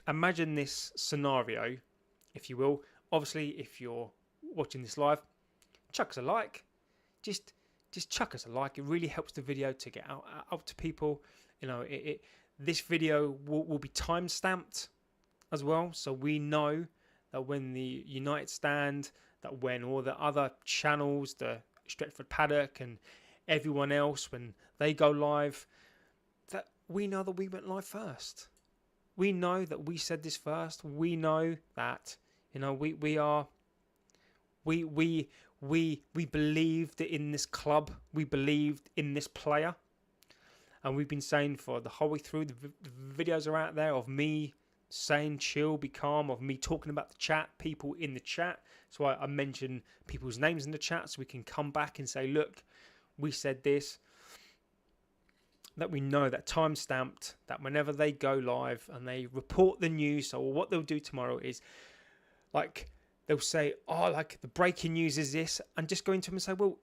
imagine this scenario, if you will. Obviously, if you're watching this live, chuck us a like. Just chuck us a like. It really helps the video to get out to people. This video will be time stamped as well, so we know that when the United stand, that when all the other channels, the Stretford Paddock and everyone else, when they go live, that we know that we went live first. We know that we said this first. We know that we believed in this club. We believed in this player, and we've been saying for the whole way through. The videos are out there of me saying chill, be calm, of me talking about the chat, people in the chat. So I mention people's names in the chat so we can come back and say, look, we said this. That we know that time stamped, that whenever they go live and they report the news, so what they'll do tomorrow is like they'll say, oh, like the breaking news is this, and just go into them and say, well,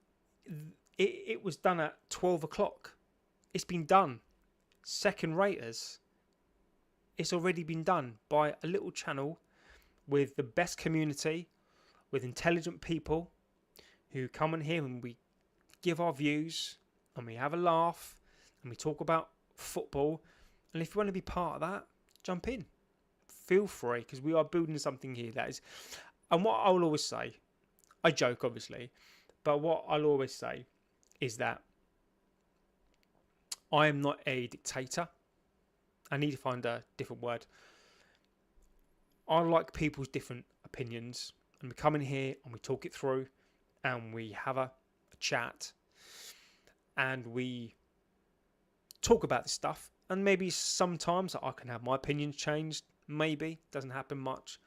it was done at 12 o'clock. It's been done. Second raters. It's already been done by a little channel with the best community, with intelligent people who come in here and we give our views and we have a laugh and we talk about football. And if you want to be part of that, jump in. Feel free, because we are building something here that is... And what I'll always say, I joke obviously, but what I'll always say is that I am not a dictator. I need to find a different word. I like people's different opinions, and we come in here and we talk it through, and we have a chat and we talk about this stuff. And maybe sometimes I can have my opinions changed. Maybe. Doesn't happen much.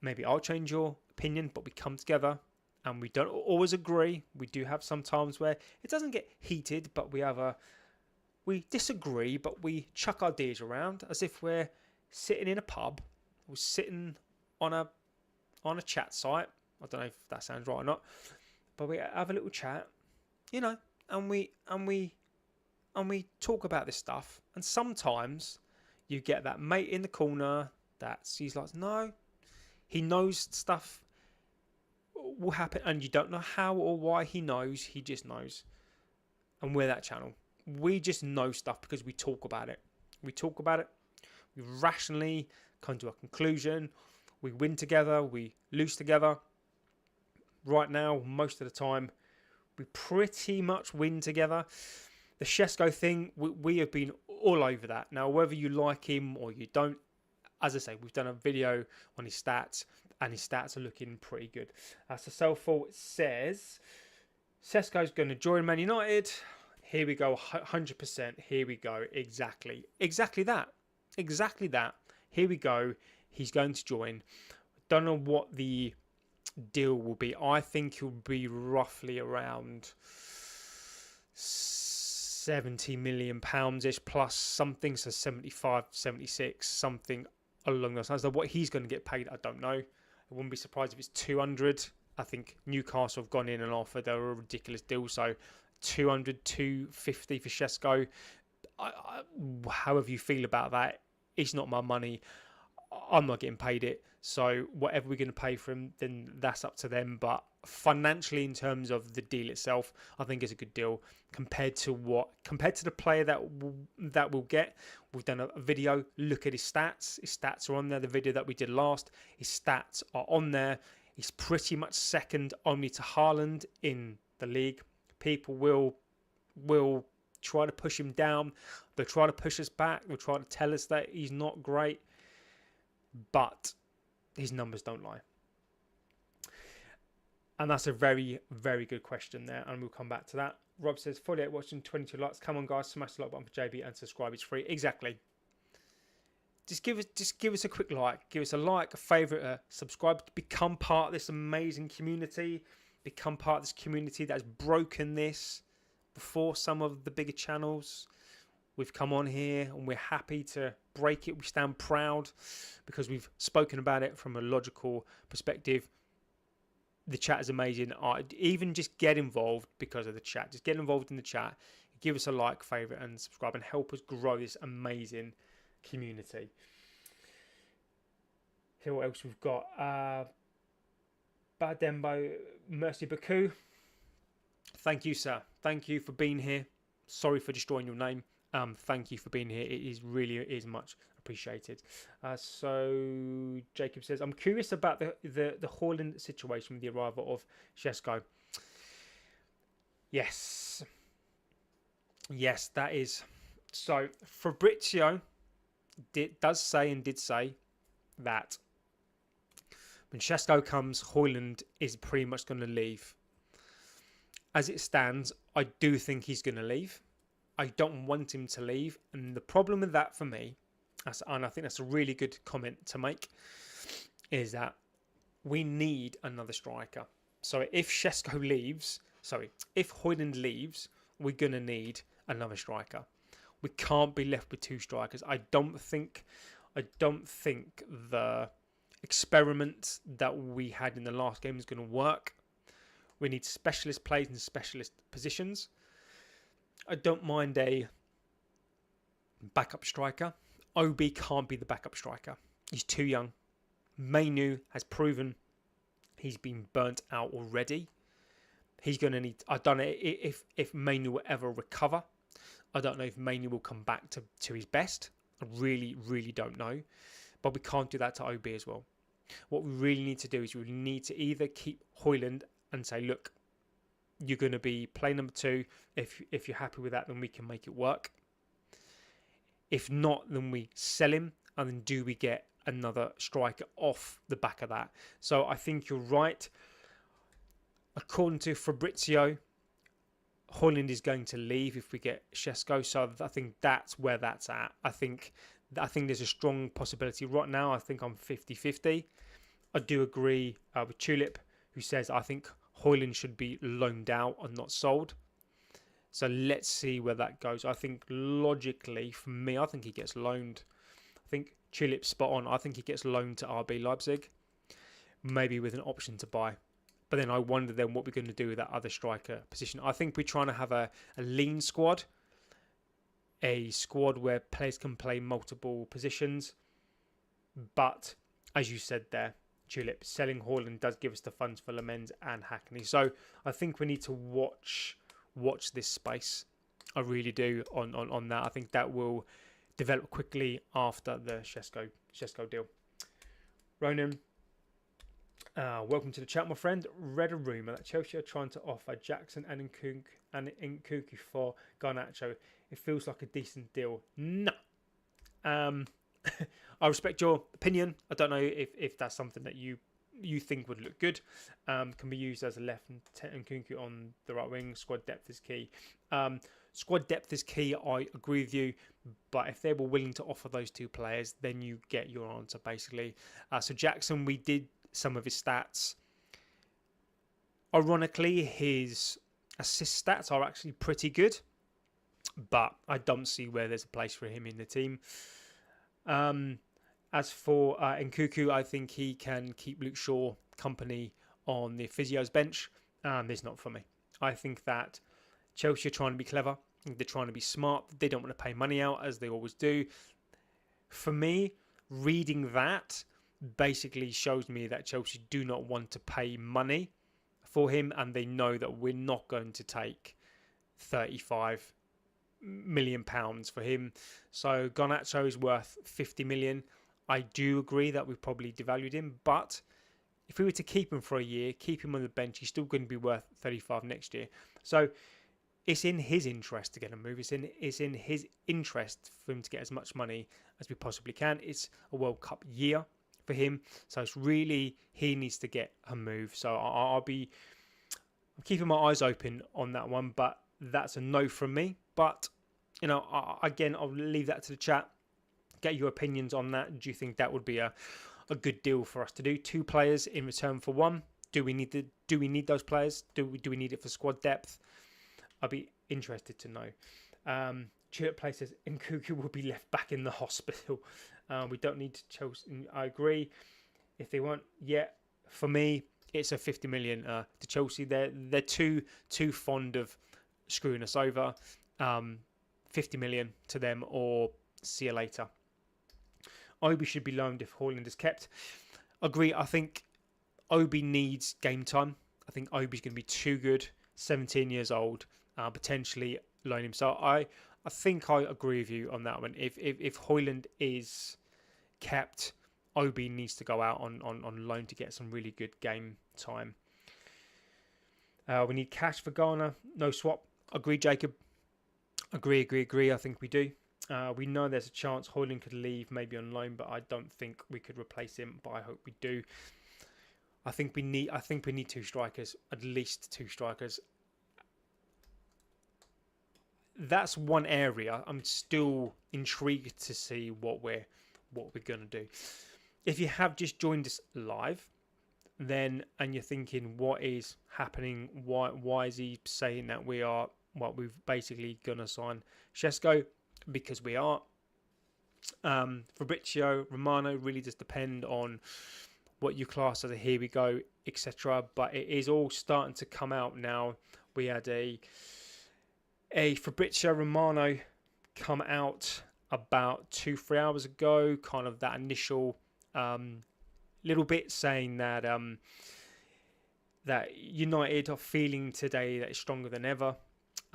Maybe I'll change your opinion, but we come together and we don't always agree. We do have some times where it doesn't get heated, but we disagree, but we chuck our ideas around as if we're sitting in a pub. We're sitting on a chat site. I don't know if that sounds right or not, but we have a little chat, you know, and we talk about this stuff. And sometimes you get that mate in the corner he's like, no, he knows stuff will happen, and you don't know how or why he knows. He just knows, and we're that channel. We just know stuff because we talk about it. We talk about it. We rationally come to a conclusion. We win together. We lose together. Right now, most of the time, we pretty much win together. The Šeško thing, we have been all over that. Now, whether you like him or you don't, as I say, we've done a video on his stats, and his stats are looking pretty good. So Selfall says, Sesko's going to join Man United. Here we go, 100%. Here we go. Exactly that. Here we go. He's going to join. Don't know what the deal will be. I think he'll be roughly around £70 million ish plus something, so 75, 76, something along those lines. So what he's going to get paid, I don't know. I wouldn't be surprised if it's 200. I think Newcastle have gone in and offered a ridiculous deal, so 200, 250 for Šeško. However you feel about that, it's not my money. I'm not getting paid it. So whatever we're going to pay for him, then that's up to them. But financially, in terms of the deal itself, I think it's a good deal compared to the player that we'll get. We've done a video. Look at his stats. His stats are on there. The video that we did last, his stats are on there. He's pretty much second only to Haaland in the league. People will try to push him down. They'll try to push us back. They'll try to tell us that he's not great. But his numbers don't lie. And that's a very, very good question there. And we'll come back to that. Rob says, 48 watching, 22 likes. Come on, guys. Smash the like button for JB and subscribe. It's free. Exactly. Just give us a quick like. Give us a like, a favourite, a subscribe. Become part of this amazing community. Become part of this community that has broken this before some of the bigger channels. We've come on here and we're happy to break it. We stand proud because we've spoken about it from a logical perspective. The chat is amazing. Even just get involved because of the chat. Just get involved in the chat. Give us a like, favourite and subscribe and help us grow this amazing community. Here what else we've got. Badembo Mercy Baku. Thank you, sir. Thank you for being here. Sorry for destroying your name. Thank you for being here. It is much appreciated. So Jacob says, I'm curious about the Haaland situation with the arrival of Šeško. Yes, that is. So Fabrizio did say that when Šeško comes, Haaland is pretty much going to leave. As it stands, I do think he's going to leave. I don't want him to leave. And the problem with that for me, and I think that's a really good comment to make, is that we need another striker. So if Haaland leaves, we're going to need another striker. We can't be left with two strikers. I don't think the experiment that we had in the last game is going to work. We need specialist players in specialist positions. I don't mind a backup striker. OB can't be the backup striker. He's too young. Mainu has proven he's been burnt out already. He's going to need... I don't know if Mainu will ever recover. I don't know if Mainu will come back to his best. I really, really don't know. But we can't do that to OB as well. What we really need to do is we need to either keep Haaland and say, look, you're going to be play number 2. If you're happy with that, then we can make it work. If not, then we sell him. And then do we get another striker off the back of that? So I think you're right. According to Fabrizio, Højlund is going to leave if we get Šeško, so I think that's where that's at. I think there's a strong possibility right now. I think I'm 50-50. I do agree with Tulip, who says I think Højlund should be loaned out and not sold. So let's see where that goes. I think logically, for me, I think he gets loaned. I think Tulip's spot on. I think he gets loaned to RB Leipzig, maybe with an option to buy. But then I wonder then what we're going to do with that other striker position. I think we're trying to have a lean squad, a squad where players can play multiple positions. But as you said there, Tulip, selling Højlund does give us the funds for Lamens and Hackney. So I think we need to watch this space. I really do on that. I think that will develop quickly after the Šeško deal. Ronan, welcome to the chat, my friend. Read a rumour that Chelsea are trying to offer Jackson and Nkunku for Garnacho. It feels like a decent deal. No. I respect your opinion. I don't know if that's something that you think would look good. Can be used as a left and Nkunku on the right wing. Squad depth is key. Squad depth is key. I agree with you. But if they were willing to offer those two players, then you get your answer, basically. So Jackson, we did some of his stats. Ironically, his assist stats are actually pretty good. But I don't see where there's a place for him in the team. As for Nkunku, I think he can keep Luke Shaw company on the physio's bench. It's not for me. I think that Chelsea are trying to be clever. They're trying to be smart. They don't want to pay money out, as they always do. For me, reading that basically shows me that Chelsea do not want to pay money for him, and they know that we're not going to take £35 million for him. So Garnacho is worth 50 million. I do agree that we've probably devalued him, but if we were to keep him for a year, keep him on the bench, he's still going to be worth 35 next year. So it's in his interest to get a move. It's in his interest for him to get as much money as we possibly can. It's a World Cup year for him, so it's really he needs to get a move. So I'm keeping my eyes open on that one, but that's a no from me. But again, I'll leave that to the chat. Get your opinions on that. Do you think that would be a good deal for us to do? 2 players in return for 1. Do we need those players? Do we need it for squad depth? I'd be interested to know. Tulip places Nkunku will be left back in the hospital. We don't need to Chelsea. I agree. If they want, for me, it's a 50 million to Chelsea. They're too fond of screwing us over. 50 million to them, or see you later. Obi should be loaned if Højlund is kept. Agree. I think Obi needs game time. I think Obi's going to be too good. 17 years old. Potentially loan him. So I think I agree with you on that one. If Højlund is kept, Obi needs to go out on loan to get some really good game time. We need cash for Ghana. No swap. Agree, Jacob. Agree. I think we do. We know there's a chance Højlund could leave, maybe on loan, but I don't think we could replace him. But I hope we do. I think we need 2 strikers, at least 2 strikers. That's one area I'm still intrigued to see what we're going to do. If you have just joined us live, and you're thinking, what is happening? Why is he saying that we've basically going to sign Šeško? Because we are. Fabrizio, Romano really does depend on what you class as a here we go, etc. But it is all starting to come out now. We had a Fabrizio Romano come out about 2-3 hours ago, kind of that initial little bit saying that that United are feeling today that it's stronger than ever.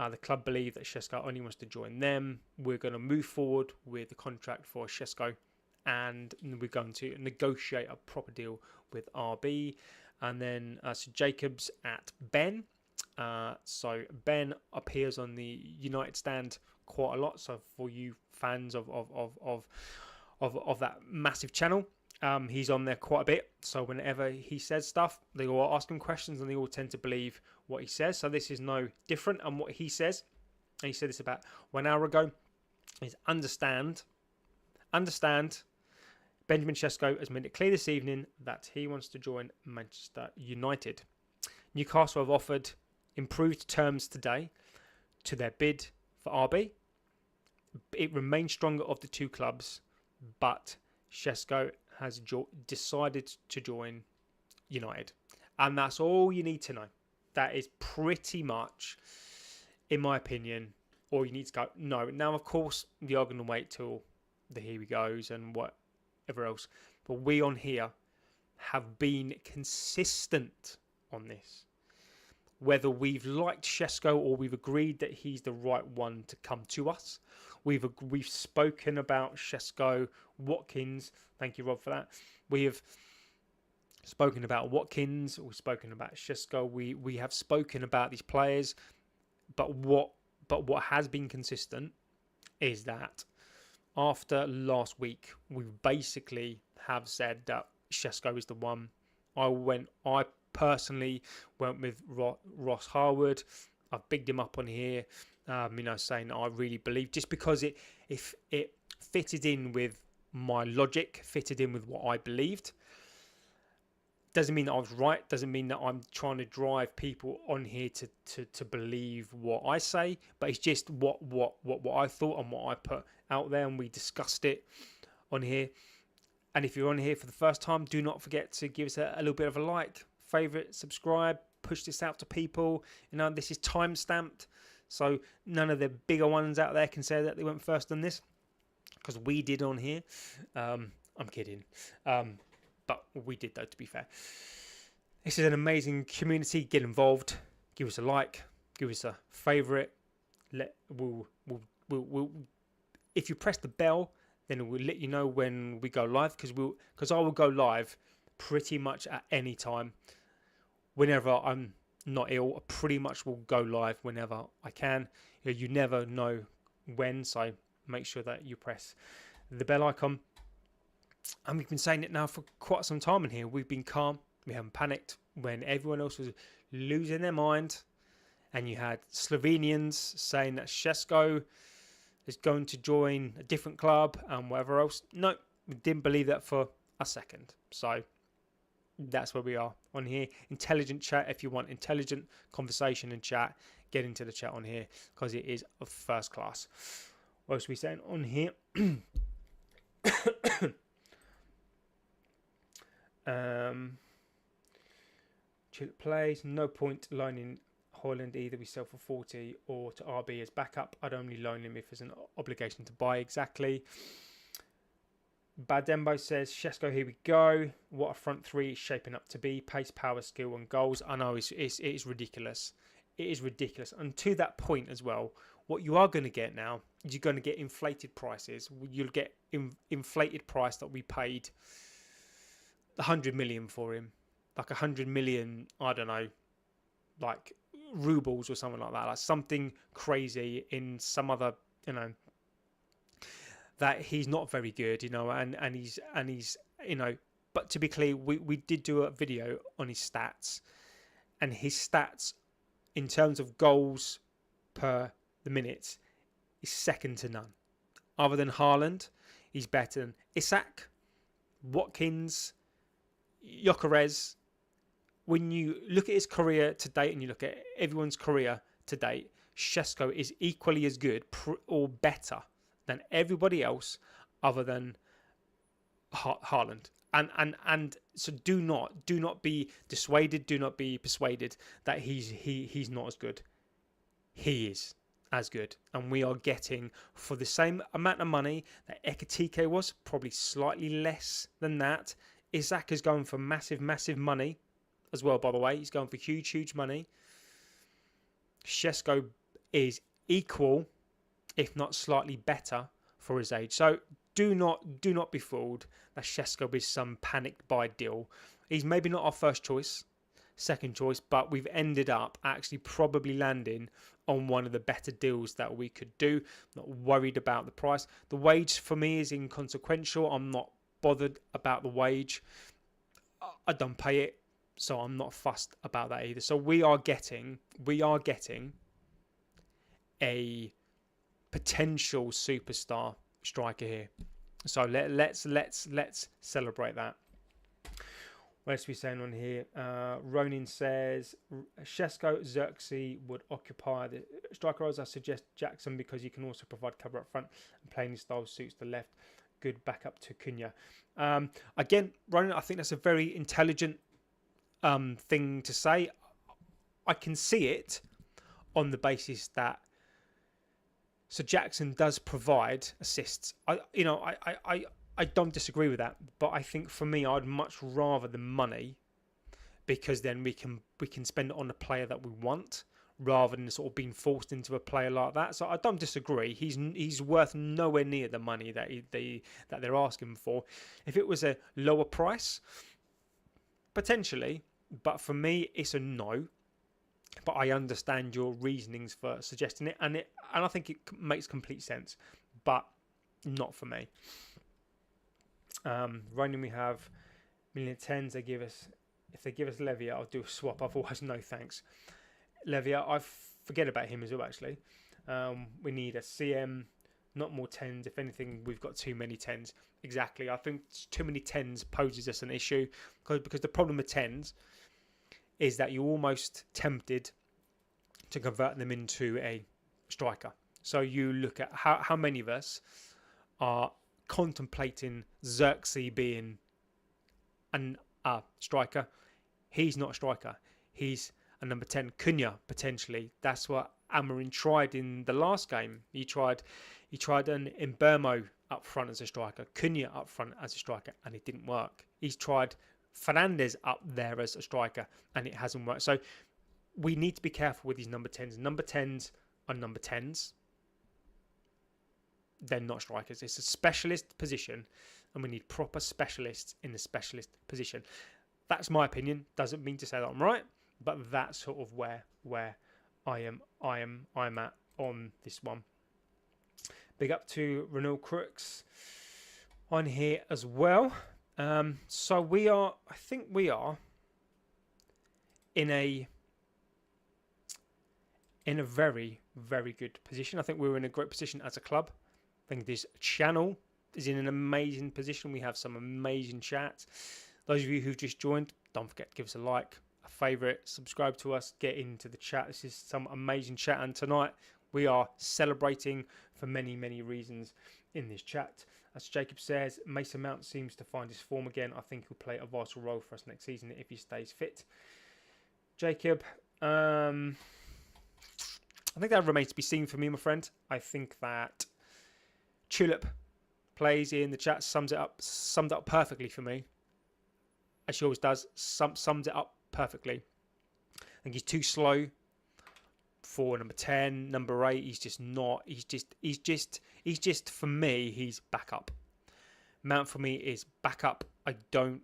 The club believe that Šeško only wants to join them. We're going to move forward with the contract for Šeško, and we're going to negotiate a proper deal with RB. And then so Jacobs at Ben. So Ben appears on the United stand quite a lot. So for you fans of that massive channel, He's on there quite a bit, so whenever he says stuff, they all ask him questions and they all tend to believe what he says. So this is no different. And what he says, and he said this about 1 hour ago, is understand. Benjamin Šeško has made it clear this evening that he wants to join Manchester United. Newcastle have offered improved terms today to their bid for RB. It remains stronger of the two clubs, but Šeško has decided to join United. And that's all you need to know. That is pretty much, in my opinion, all you need to go. No, now, of course, we are going to wait till the here we goes and whatever else. But we on here have been consistent on this. Whether we've liked Šeško or we've agreed that he's the right one to come to us. We've spoken about Šeško, Watkins. Thank you, Rob, for that. We have spoken about Watkins. We've spoken about Šeško. We have spoken about these players. But what has been consistent is that after last week, we basically have said that Šeško is the one. I personally went with Ross Harwood. I've bigged him up on here, saying that I really believe, just because it fitted in with my logic, fitted in with what I believed. Doesn't mean that I was right. Doesn't mean that I'm trying to drive people on here to believe what I say. But it's just what I thought and what I put out there, and we discussed it on here. And if you're on here for the first time, do not forget to give us a little bit of a like, favorite, subscribe, push this out to people. This is time stamped, so none of the bigger ones out there can say that they went first on this, because we did on here. I'm kidding. But we did, though, to be fair. This is an amazing community. Get involved. Give us a like. Give us a favourite. We'll if you press the bell, then we'll let you know when we go live. Because I will go live pretty much at any time. Whenever I'm not ill, I pretty much will go live whenever I can. You never know when, so make sure that you press the bell icon. And we've been saying it now for quite some time in here. We've been calm. We haven't panicked when everyone else was losing their mind. And you had Slovenians saying that Šeško is going to join a different club and whatever else. No, we didn't believe that for a second. So that's where we are on here. Intelligent chat. If you want intelligent conversation and chat, get into the chat on here, because it is of first class. What else are we saying on here? Chilp plays. No point loaning Holland either. We sell for 40 or to RB as backup. I'd only loan him if there's an obligation to buy. Exactly. Badembo says, Šeško, here we go. What a front three is shaping up to be. Pace, power, skill and goals. I know it is ridiculous. It is ridiculous. And to that point as well, what you are going to get now, you're going to get inflated prices. You'll get inflated price that we paid 100 million for him. Like 100 million, I don't know, like rubles or something like that. Like something crazy in some other, that he's not very good, and he's, but to be clear, we did do a video on his stats, and his stats in terms of goals per the minutes is second to none. Other than Haaland, he's better than Isak, Watkins, Gyökeres. When you look at his career to date and you look at everyone's career to date, Šeško is equally as good or better than everybody else other than Haaland. And so do not be dissuaded, do not be persuaded that he's not as good. He is as good, and we are getting for the same amount of money that Ekitike was, probably slightly less than that. Isak is going for massive money as well, by the way. He's going for huge money. Šeško is equal, if not slightly better, for his age. So do not be fooled that Šeško is some panicked buy deal. He's maybe not our first choice, second choice, but we've ended up actually probably landing on one of the better deals that we could do. Not worried about the price. The wage for me is inconsequential. I'm not bothered about the wage. I don't pay it, so I'm not fussed about that either. So we are getting a potential superstar striker here. So let's celebrate that. What else are we saying on here? Ronin says Šeško, Xerxes would occupy the striker roles. I suggest Jackson because he can also provide cover up front and playing style suits the left. Good backup to Cunha. Again, Ronin, I think that's a very intelligent thing to say. I can see it on the basis that Jackson does provide assists. I don't disagree with that, but I think for me, I'd much rather the money, because then we can spend it on a player that we want rather than sort of being forced into a player like that. So I don't disagree. He's worth nowhere near the money that they're asking for. If it was a lower price, potentially, but for me, it's a no. But I understand your reasonings for suggesting it, and I think it makes complete sense, but not for me. Running, we have million tens. If they give us Levia, I'll do a swap. Otherwise, no thanks. Levia, I forget about him as well. Actually, we need a CM, not more tens. If anything, we've got too many tens. Exactly. I think too many tens poses us an issue because the problem with tens is that you're almost tempted to convert them into a striker. So you look at how many of us are contemplating Xerxes being a striker. He's not a striker. He's a number 10. Cunha, potentially. That's what Amorim tried in the last game. He tried an Mbermo up front as a striker, Cunha up front as a striker, and it didn't work. He's tried Fernandes up there as a striker, and it hasn't worked. So we need to be careful with these number 10s. Number 10s are number 10s. They're not strikers. It's a specialist position, and we need proper specialists in the specialist position. That's my opinion. Doesn't mean to say that I'm right, but that's sort of where I'm at on this one. Big up to Renault Crooks on here as well. So I think we are in a very, very good position. I think we're in a great position as a club. I think this channel is in an amazing position. We have some amazing chats. Those of you who've just joined, don't forget to give us a like, a favourite, subscribe to us, get into the chat. This is some amazing chat, and tonight we are celebrating for many, many reasons in this chat. As Jacob says, Mason Mount seems to find his form again. I think he'll play a vital role for us next season if he stays fit. Jacob, I think that remains to be seen for me, my friend. I think that Tulip plays in the chat summed it up perfectly for me, as she always does. Summed it up perfectly. I think he's too slow for number 10, number 8. He's just not. He's just for me. He's backup. Mount for me is backup. I don't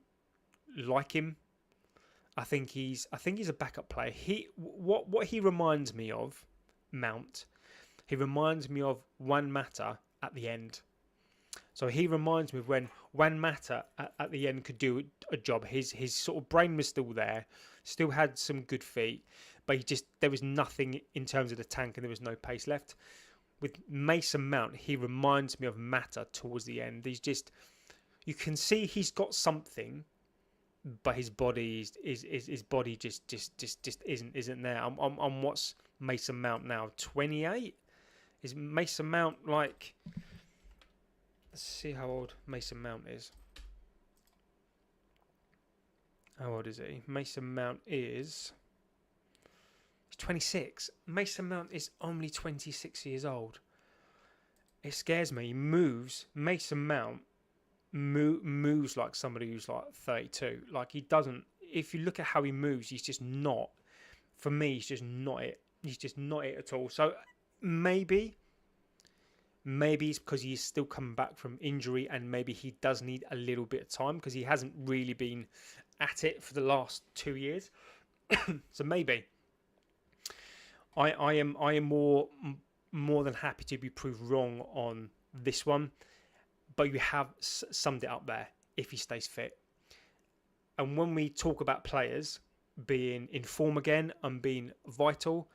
like him. I think he's a backup player. What he reminds me of, Mount. He reminds me of Juan Mata at the end. So he reminds me of when Juan Mata at the end could do a job. His sort of brain was still there, still had some good feet, but there was nothing in terms of the tank, and there was no pace left. With Mason Mount, he reminds me of Mata towards the end. You can see he's got something, but his body just isn't there. I'm what's Mason Mount now? 28? Is Mason Mount like? Let's see how old Mason Mount is. How old is he? Mason Mount is 26. Mason Mount is only 26 years old. It scares me. He moves. Mason Mount moves like somebody who's like 32. Like, he doesn't. If you look at how he moves, he's just not. For me, he's just not it. He's just not it at all. So maybe it's because he's still coming back from injury, and maybe he does need a little bit of time because he hasn't really been at it for the last 2 years. So maybe I am more than happy to be proved wrong on this one, but you have summed it up there. if he stays fit. And when we talk about players being in form again and being vital,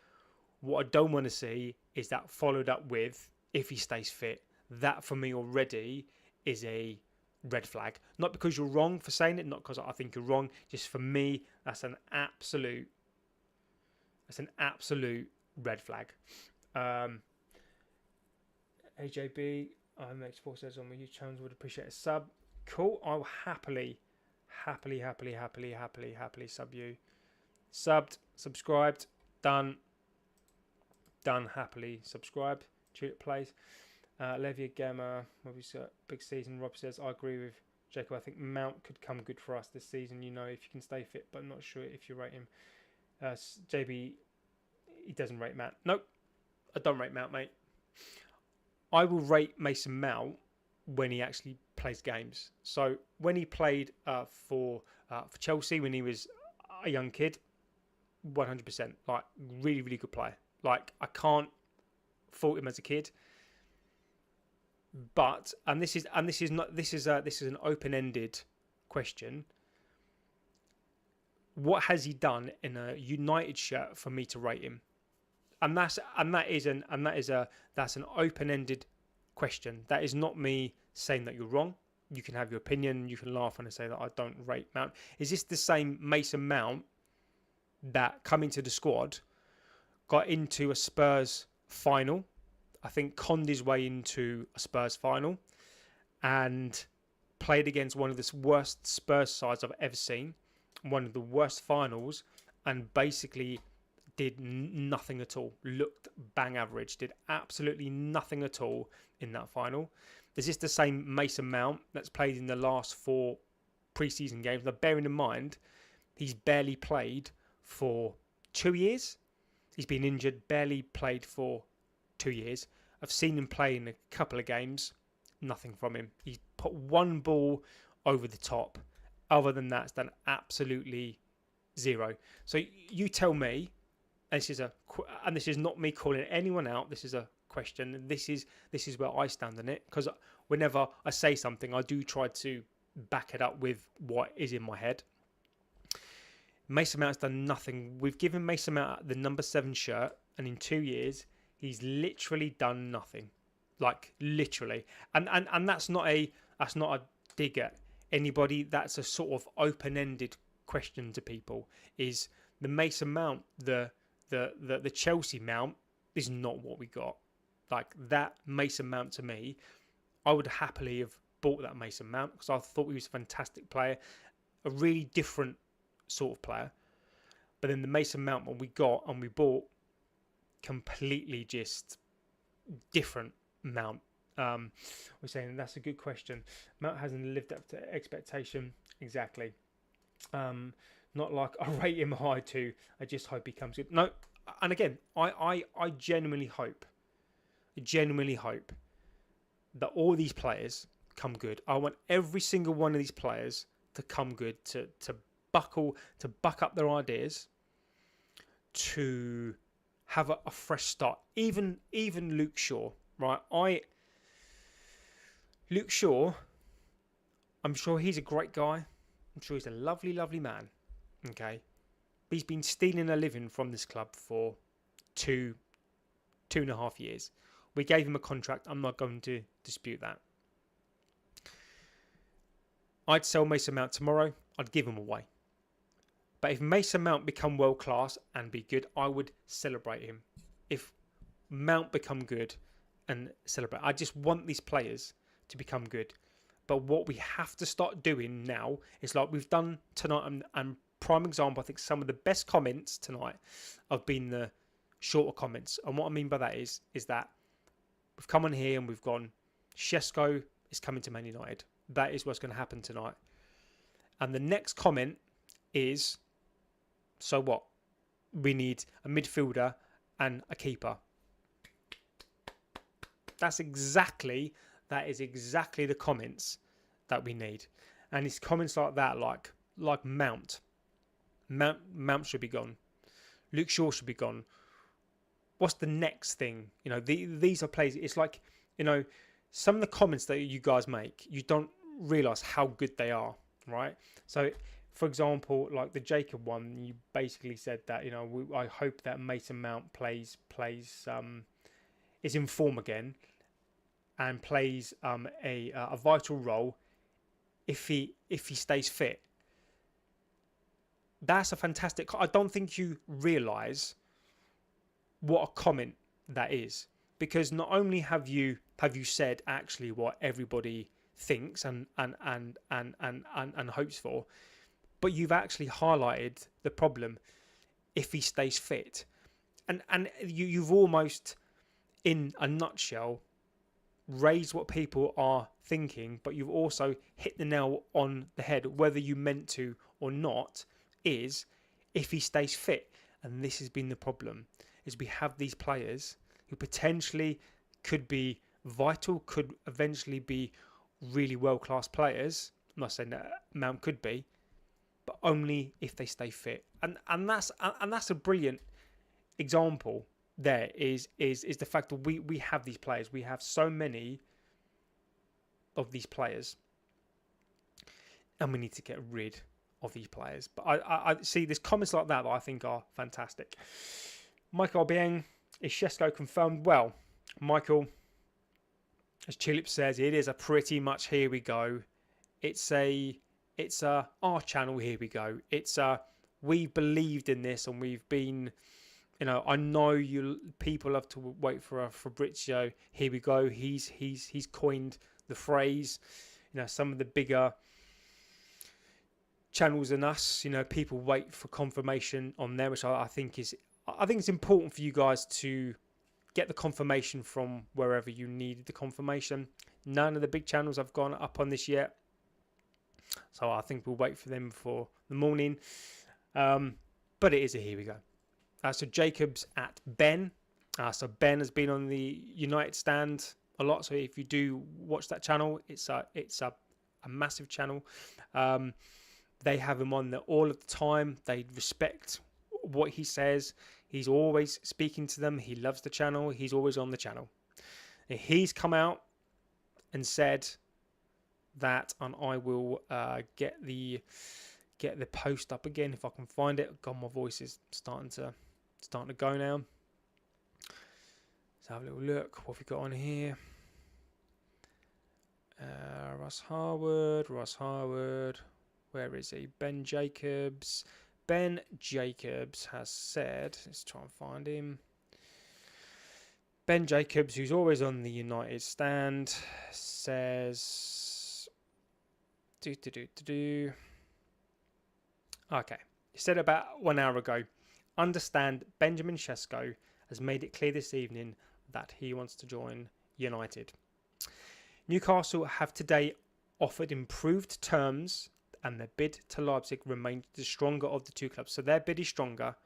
what I don't want to see is that followed up with if he stays fit. That for me already is a red flag. Not because you're wrong for saying it, not because I think you're wrong. Just for me, that's an absolute red flag. AJB, I make sports ads on my YouTube channels. Would appreciate a sub. Cool. I'll happily sub you. Subbed, subscribed, done, happily subscribed. Tulip plays. Levia Gamma, obviously big season. Rob says, I agree with Jacob. I think Mount could come good for us this season, if you can stay fit, but I'm not sure if you rate him. JB, he doesn't rate Mount. Nope, I don't rate Mount, mate. I will rate Mason Mount when he actually plays games. So when he played for Chelsea when he was a young kid, 100%, like really, really good player. Like I can't fault him as a kid. But this is an open-ended question. What has he done in a United shirt for me to rate him? That's an open-ended question. That is not me saying that you're wrong. You can have your opinion. You can laugh when I say that I don't rate Mount. Is this the same Mason Mount that coming to the squad got into a Spurs final? I think conned his way into a Spurs final and played against one of the worst Spurs sides I've ever seen, one of the worst finals, and basically did nothing at all. Looked bang average, did absolutely nothing at all in that final. Is this the same Mason Mount that's played in the last 4 preseason games? Now, bearing in mind, he's barely played for 2 years. He's been injured, barely played for 2 years. I've seen him play in a couple of games. Nothing from him. He's put one ball over the top. Other than that, it's done absolutely zero. So you tell me, and this is not me calling anyone out. This is a question. And this is where I stand on it. Because whenever I say something, I do try to back it up with what is in my head. Mason Mount's done nothing. We've given Mason Mount the number 7 shirt, and in 2 years, he's literally done nothing. Like literally. And that's not a dig at anybody. That's a sort of open-ended question to people. Is the Mason Mount the Chelsea Mount is not what we got. Like that Mason Mount to me, I would happily have bought that Mason Mount because I thought he was a fantastic player, a really different sort of player. But then the Mason Mount what we got and we bought, completely just different Mount. We're saying that's a good question. Mount hasn't lived up to expectation. Exactly. Not like I rate him high too. I just hope he comes good. No, and again, I genuinely hope that all these players come good. I want every single one of these players to come good, to buck up their ideas, to have a fresh start. Even Luke Shaw, right? Luke Shaw, I'm sure he's a great guy. I'm sure he's a lovely, lovely man. Okay. But he's been stealing a living from this club for 2.5 years. We gave him a contract. I'm not going to dispute that. I'd sell Mason Mount tomorrow. I'd give him away. But if Mason Mount become world class and be good, I would celebrate him. If Mount become good and celebrate, I just want these players to become good. But what we have to start doing now is like we've done tonight, and prime example, I think some of the best comments tonight have been the shorter comments. And what I mean by that is that we've come on here and we've gone, Šeško is coming to Man United. That is what's going to happen tonight. And the next comment is, so what? We need a midfielder and a keeper. That is exactly the comments that we need. And it's comments like that, like Mount should be gone. Luke Shaw should be gone. What's the next thing? These are players. It's like, some of the comments that you guys make, you don't realise how good they are, right? So, for example, like the Jacob one, you basically said that, you know, I hope that Mason Mount plays is in form again and plays a vital role if he stays fit. That's a fantastic. I don't think you realise what a comment that is, because not only have you said actually what everybody thinks and hopes for, but you've actually highlighted the problem if he stays fit, and you've almost, in a nutshell, raised what people are thinking, but you've also hit the nail on the head, whether you meant to or not, is if he stays fit. And this has been the problem, is we have these players who potentially could be vital, could eventually be really world-class players. I'm not saying that Mount could be, but only if they stay fit. And that's a brilliant example. There is the fact that we have these players. We have so many of these players, and we need to get rid of these players. But I see there's comments like that I think are fantastic. Michael Bieng, is Šeško confirmed? Well, Michael, as Chilip says, it is a pretty much here we go. It's our channel, here we go. It's we believed in this, and we've been, you know, I know you people have to wait for a Fabrizio. Here we go. He's coined the phrase. You know, some of the bigger channels than us, you know, people wait for confirmation on there, which I think it's important for you guys to get the confirmation from wherever you needed the confirmation. None of the big channels have gone up on this yet, so I think we'll wait for them for the morning. But it is a here we go. So Jacobs at Ben. So Ben has been on the United stand a lot. So if you do watch that channel, it's a massive channel. They have him on there all of the time. They respect what he says. He's always speaking to them. He loves the channel. He's always on the channel. And he's come out and said that, and I will get the post up again if I can find it. God, my voice is starting to go now. Let's have a little look. What have we got on here? Ross Harwood. Where is he? Ben Jacobs. Ben Jacobs has said, let's try and find him. Ben Jacobs, who's always on the United stand, says, Okay. He said about 1 hour ago, understand Benjamin Šeško has made it clear this evening that he wants to join United. Newcastle have today offered improved terms, and their bid to Leipzig remains the stronger of the two clubs. So their bid is stronger,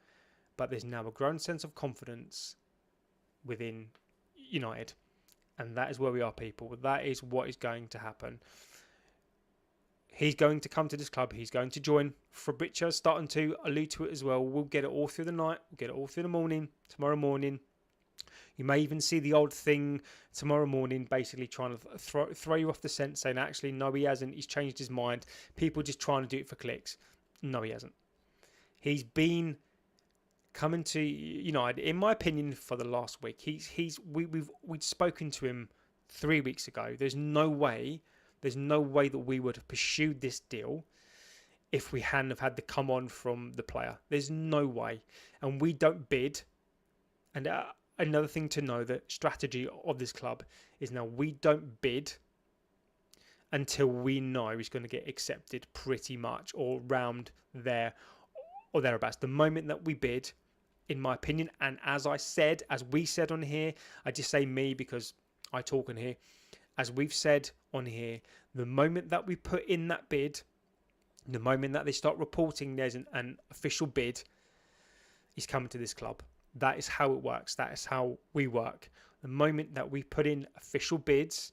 but there's now a growing sense of confidence within United. And that is where we are, people. That is what is going to happen. He's going to come to this club. He's going to join. Fabrizio starting to allude to it as well. We'll get it all through the night. We'll get it all through the morning, tomorrow morning. You may even see the old thing tomorrow morning, basically trying to throw you off the scent, saying, actually, no, he hasn't. He's changed his mind. People just trying to do it for clicks. No, he hasn't. He's been coming to United, in my opinion, for the last week. We'd spoken to him 3 weeks ago. There's no way that we would have pursued this deal if we hadn't have had the come on from the player. There's no way. And we don't bid. And another thing to know, the strategy of this club is now we don't bid until we know he's going to get accepted pretty much or round there or thereabouts. The moment that we bid, in my opinion, and as we said on here, I just say me because I talk on here, as we've said on here, the moment that we put in that bid, the moment that they start reporting there's an official bid, he's coming to this club. That is how it works. That is how we work. The moment that we put in official bids,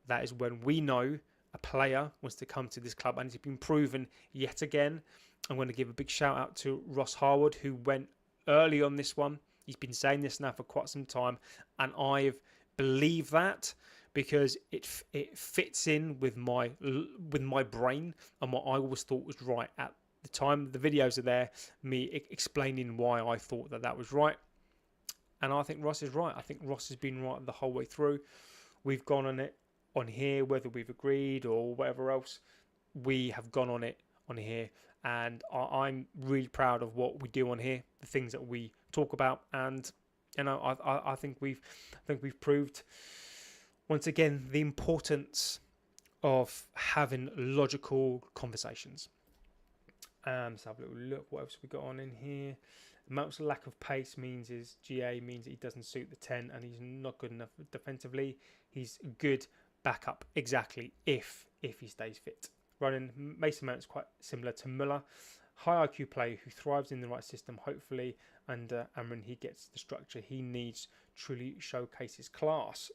that is when we know a player wants to come to this club, and it's been proven yet again. I'm going to give a big shout out to Ross Harwood, who went early on this one. He's been saying this now for quite some time, and I've believed that because it fits in with my brain and what I always thought was right at the time. The videos are there, me explaining why I thought that was right, and I think Ross is right. I think Ross has been right the whole way through. We've gone on it on here, whether we've agreed or whatever else, we have gone on it on here, and I'm really proud of what we do on here, the things that we talk about, and I think we've proved once again the importance of having logical conversations. Let's have a little look. What else we got on in here? Mount's lack of pace means his GA means that he doesn't suit the 10 and he's not good enough defensively. He's good backup, exactly, if he stays fit. Running Mason Mount's quite similar to Muller. High IQ player who thrives in the right system. Hopefully under Amrin he gets the structure he needs, truly showcase his class.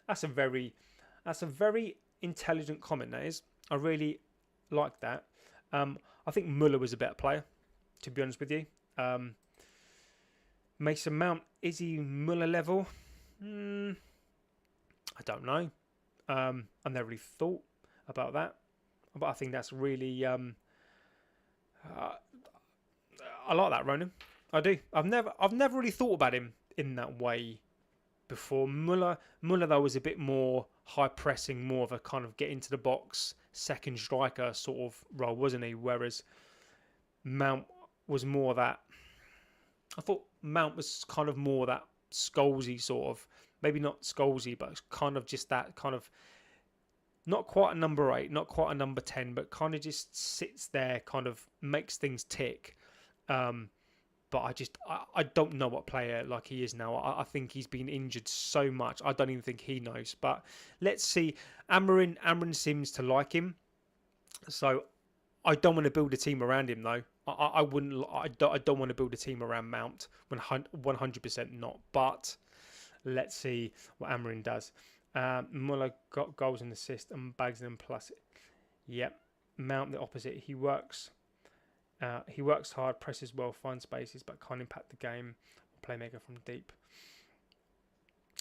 That's a very intelligent comment, that is. I really like that. I think Muller was a better player, to be honest with you. Mason Mount, is he Muller level? I don't know. I've never really thought about that, but I think that's really I like that, Ronan. I do. I've never really thought about him in that way before. Muller though was a bit more high pressing, more of a kind of get into the box second striker sort of role, wasn't he? Whereas Mount was more that. I thought Mount was kind of more that Scholesy sort of, maybe not Scholesy, but kind of just that kind of, not quite a number 8, not quite a number 10, but kind of just sits there, kind of makes things tick. But I don't know what player like he is now. I think he's been injured so much. I don't even think he knows. But let's see. Amrin seems to like him. So I don't want to build a team around him though. I don't want to build a team around Mount. 100% not. But let's see what Amrin does. Muller got goals and assists and bags them plus. Yep. Mount the opposite. He works hard, presses well, finds spaces, but can't impact the game. Playmaker from deep.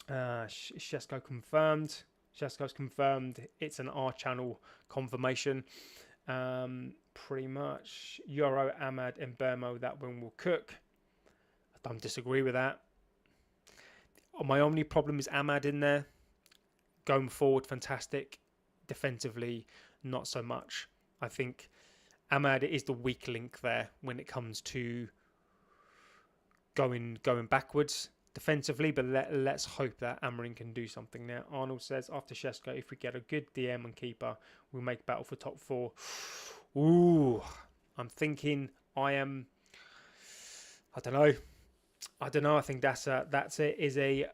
Šeško confirmed. Šeško's confirmed. It's an R channel confirmation. Pretty much. Euro, Ahmad, and Bermo, that one will cook. I don't disagree with that. My only problem is Ahmad in there. Going forward, fantastic. Defensively, not so much. I think Ahmad is the weak link there when it comes to going backwards defensively, but let's hope that Amrin can do something there. Arnold says, after Šeško, if we get a good DM and keeper, we'll make battle for top 4. Ooh, I'm thinking I don't know. I think that's a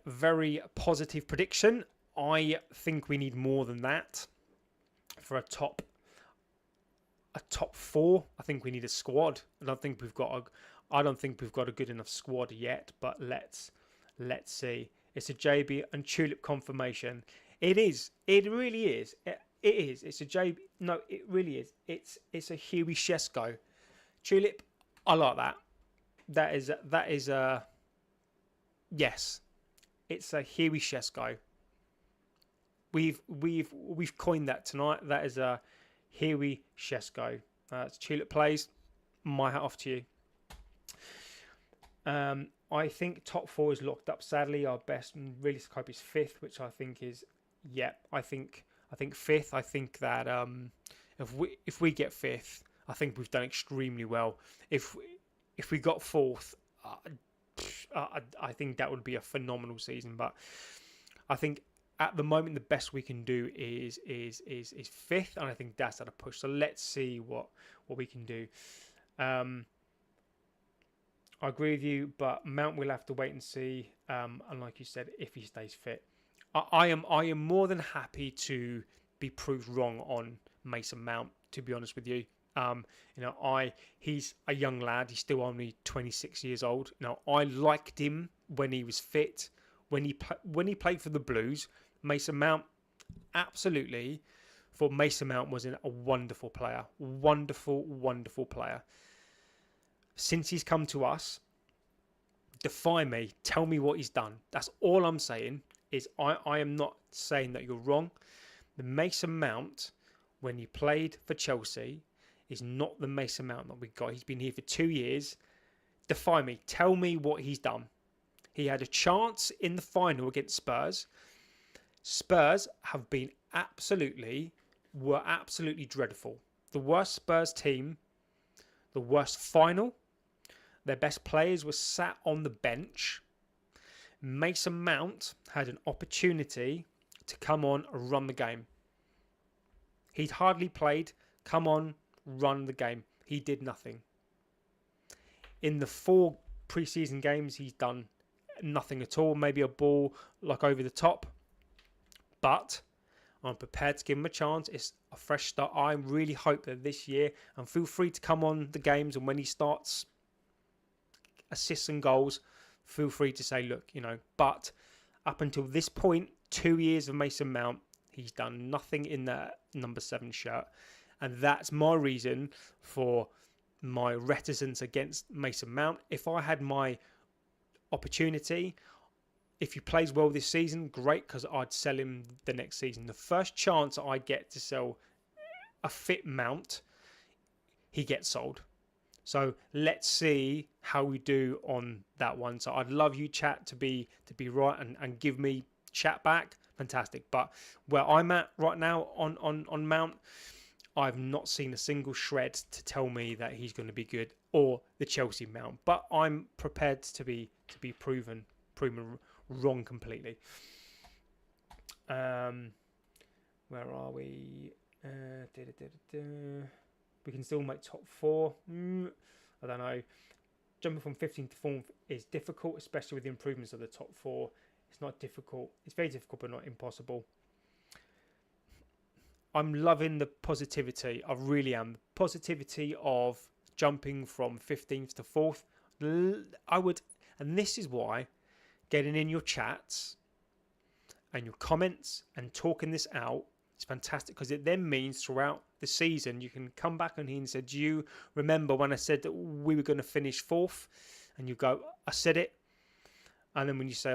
very positive prediction. I think we need more than that for a top 4. I think we need a squad. I don't think we've got a good enough squad yet. But let's see. It's a JB and Tulip confirmation. It is. It really is. It is. It's a JB. No, it really is. It's a Huey Šeško. Tulip. I like that. That is a yes. It's a Huey Šeško. We've coined that tonight. That is a Huey Šeško. It's Tulip plays. My hat off to you. I think top 4 is locked up. Sadly, our best and realistic hope is 5th, which I think is I think 5th. I think that if we get 5th, I think we've done extremely well. If we got 4th, I think that would be a phenomenal season. But I think at the moment, the best we can do is 5th, and I think that's at a push. So let's see what we can do. I agree with you, but Mount will have to wait and see. And like you said, if he stays fit, I am more than happy to be proved wrong on Mason Mount. To be honest with you, he's a young lad. He's still only 26 years old. Now, I liked him when he was fit. When he played for the Blues, Mason Mount, absolutely, thought Mason Mount was a wonderful player. Wonderful, wonderful player. Since he's come to us, defy me. Tell me what he's done. That's all I'm saying. is I am not saying that you're wrong. The Mason Mount, when he played for Chelsea, is not the Mason Mount that we got. He's been here for 2 years. Defy me. Tell me what he's done. He had a chance in the final against Spurs. Spurs have been were absolutely dreadful. The worst Spurs team, the worst final. Their best players were sat on the bench. Mason Mount had an opportunity to come on and run the game. He'd hardly played. Come on, run the game. He did nothing. In the 4 pre-season games, he's done nothing at all. Maybe a ball like over the top. But I'm prepared to give him a chance. It's a fresh start. I really hope that this year, and feel free to come on the games, and when he starts assists and goals, feel free to say, look, but up until this point, 2 years of Mason Mount, he's done nothing in that number 7 shirt. And that's my reason for my reticence against Mason Mount. If I had my opportunity, if he plays well this season, great, because I'd sell him the next season. The first chance I get to sell a fit Mount, he gets sold. So let's see how we do on that one. So I'd love you, chat, to be right and give me chat back. Fantastic. But where I'm at right now on Mount, I've not seen a single shred to tell me that he's going to be good, or the Chelsea Mount. But I'm prepared to be proven wrong completely. Where are we? We can still make top 4. I don't know. Jumping from 15th to 4th is difficult, especially with the improvements of the top 4. It's not difficult. It's very difficult, but not impossible. I'm loving the positivity. I really am. The positivity of jumping from 15th to 4th. And this is why getting in your chats and your comments and talking this out is fantastic, because it then means throughout the season you can come back on here and say, do you remember when I said that we were going to finish 4th? And you go, I said it. And then when you say,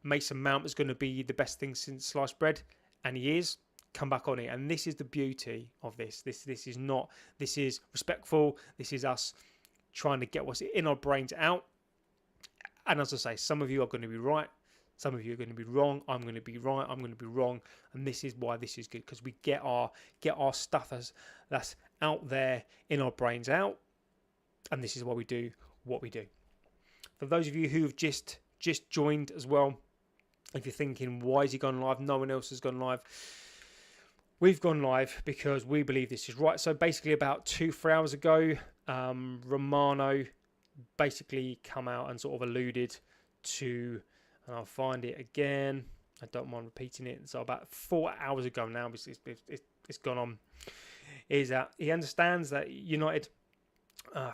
Mason Mount is going to be the best thing since sliced bread, and he is, come back on it. And this is the beauty of this. This is respectful. This is us trying to get what's in our brains out. And as I say, some of you are going to be right. Some of you are going to be wrong. I'm going to be right. I'm going to be wrong. And this is why this is good, because we get our stuff that's out there in our brains out. And this is why we do what we do. For those of you who have just joined as well, if you're thinking, why is he gone live? No one else has gone live. We've gone live because we believe this is right. So basically about 2-3 hours ago, Romano basically come out and sort of alluded to, and I'll find it again. I don't mind repeating it. So about 4 hours ago now, it's gone on, is that he understands that United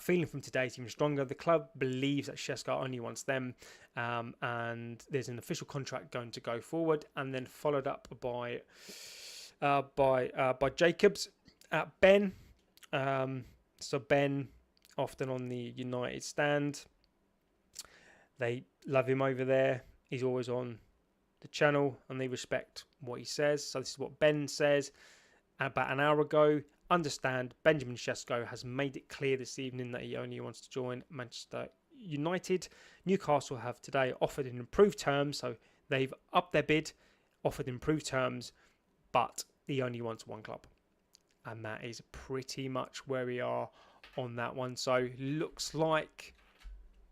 feeling from today is even stronger. The club believes that Šeško only wants them, and there's an official contract going to go forward, and then followed up by Jacobs at Ben. So Ben, often on the United stand, they love him over there. He's always on the channel and they respect what he says. So this is what Ben says about an hour ago. Understand, Benjamin Šeško has made it clear this evening that he only wants to join Manchester United. Newcastle have today offered in improved terms, so they've upped their bid, offered improved terms, but he only wants one club. And that is pretty much where we are on that one. So looks like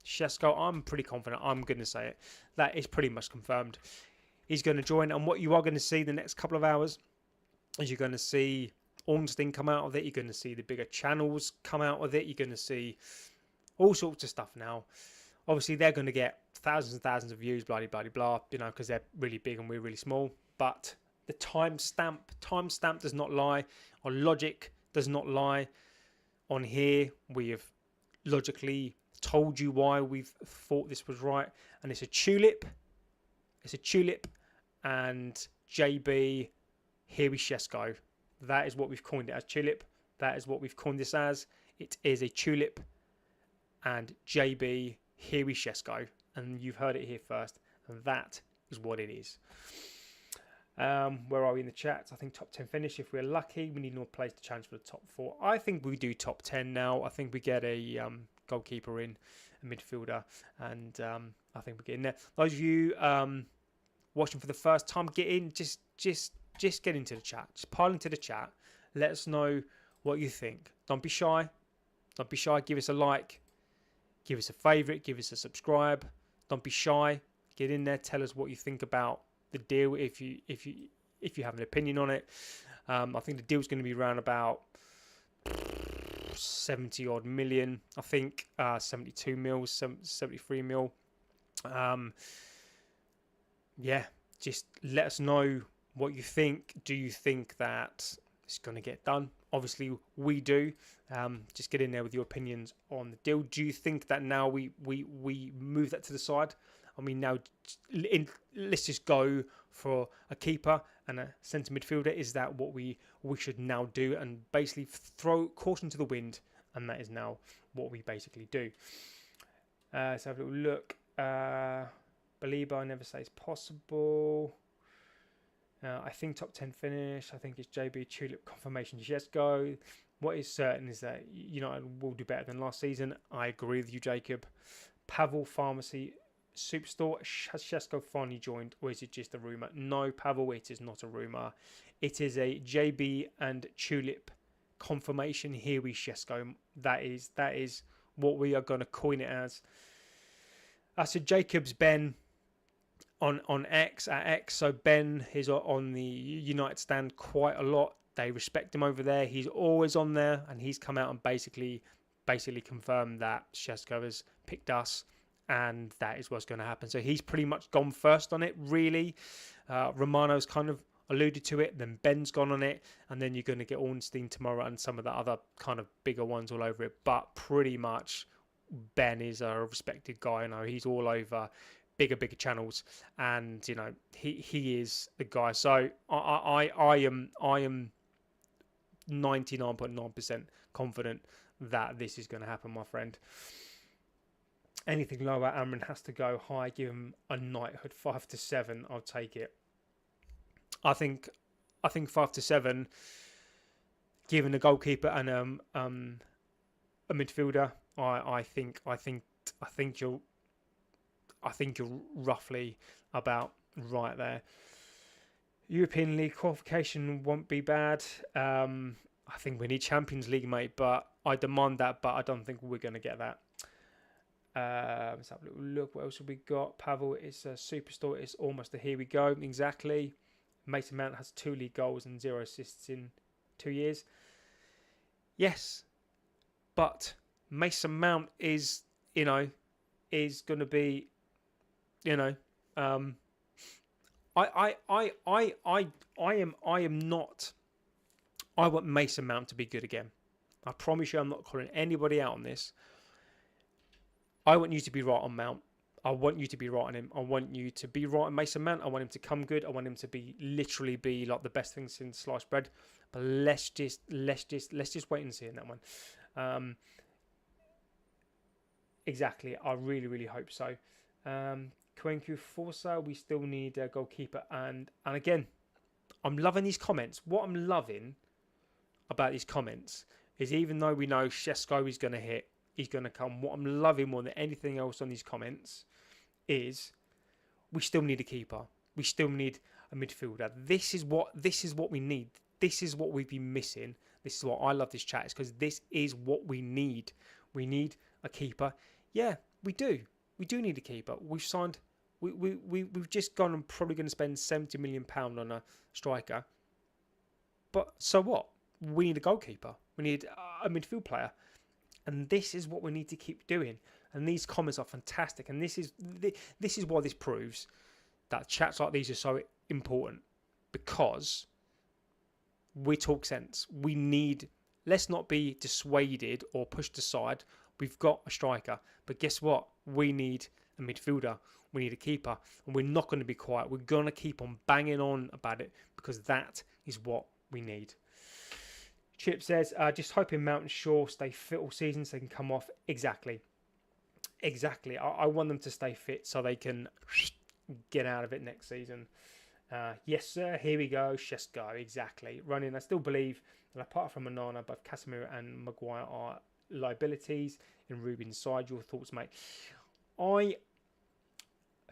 Šeško, I'm pretty confident, I'm going to say it, that is pretty much confirmed. He's going to join, and what you are going to see the next couple of hours is you're going to see Ornstein come out of it, you're going to see the bigger channels come out of it, you're going to see all sorts of stuff now. Obviously, they're going to get thousands and thousands of views, blah, blah, blah, blah, because they're really big and we're really small. But the timestamp does not lie. Our logic does not lie. On here, we have logically told you why we've thought this was right. And it's a tulip. It's a tulip. And JB, here we Šeško. That is what we've coined it as, tulip. That is what we've coined this as. It is a tulip. And JB, here we Šeško. And you've heard it here first. And that is what it is. Where are we in the chat? I think top 10 finish if we're lucky. We need more players to challenge for the top 4. I think we do top 10 now. I think we get a goalkeeper in, a midfielder, and I think we get in there. Those of you watching for the first time, get in. Just get into the chat. Just pile into the chat. Let us know what you think. Don't be shy. Don't be shy. Give us a like. Give us a favourite. Give us a subscribe. Don't be shy. Get in there. Tell us what you think about the deal if you have an opinion on it. I think the deal's going to be around about 70 odd million. I think 72 mil, 73 mil. Yeah, just let us know what you think. Do you think that it's going to get done? Obviously, we do. Just get in there with your opinions on the deal. Do you think that now we move that to the side? I mean, now let's just go for a keeper and a centre midfielder. Is that what we should now do? And basically throw caution to the wind, and that is now what we basically do. Let's have a little look. Belieber, I never say it's possible. I think top 10 finish. I think it's JB Tulip confirmation. Šeško. What is certain is that United will do better than last season. I agree with you, Jacob. Pavel Pharmacy Superstore. Has Šeško finally joined, or is it just a rumour? No, Pavel, it is not a rumour. It is a JB and Tulip confirmation. Here we Šeško. That is what we are going to coin it as. So Jacob's Ben on X at X. So Ben is on the United stand quite a lot. They respect him over there. He's always on there, and he's come out and basically confirmed that Šeško has picked us, and that is what's going to happen. So he's pretty much gone first on it, really. Romano's kind of alluded to it, then Ben's gone on it, and then you're going to get Ornstein tomorrow and some of the other kind of bigger ones all over it. But pretty much Ben is a respected guy. He's all over bigger channels, and he is the guy. So I am 99.9% confident that this is going to happen, my friend. Anything lower, Amrin has to go high. Give him a knighthood. 5 to 7, I'll take it. I think 5 to 7, given a goalkeeper and a midfielder. I think you're roughly about right there. European League qualification won't be bad. I think we need Champions League, mate, but I demand that, but I don't think we're going to get that. Let's have a little look. What else have we got? Pavel is a superstar. It's almost a here we go. Exactly. Mason Mount has 2 league goals and 0 assists in 2 years. Yes, but Mason Mount is going to be, I am not. I want Mason Mount to be good again. I promise you, I'm not calling anybody out on this. I want you to be right on Mount. I want you to be right on him. I want you to be right on Mason Mount. I want him to come good. I want him to literally be like the best thing since sliced bread. But let's just wait and see in that one. Exactly. I really hope so. Kwenku Forza, we still need a goalkeeper. And again, I'm loving these comments. What I'm loving about these comments is, even though we know Šeško is going to hit, he's going to come, what I'm loving more than anything else on these comments is we still need a keeper. We still need a midfielder. This is what we need. This is what we've been missing. This is what I love this chat, is because this is what we need. We need a keeper. Yeah, we do. We do need a keeper. We've signed. We've just gone and probably going to spend £70 million on a striker. But so what? We need a goalkeeper. We need a midfield player. And this is what we need to keep doing. And these comments are fantastic. And this is why this proves that chats like these are so important, because we talk sense. Let's not be dissuaded or pushed aside. We've got a striker, but guess what? We need a midfielder. We need a keeper, and we're not going to be quiet. We're going to keep on banging on about it, because that is what we need. Chip says, just hoping Mount and Shaw stay fit all season so they can come off. Exactly. I want them to stay fit so they can get out of it next season. Yes, sir. Here we go. Šeško, exactly. Running. I still believe that apart from Onana, both Casemiro and Maguire are liabilities in Ruben's side. Your thoughts, mate?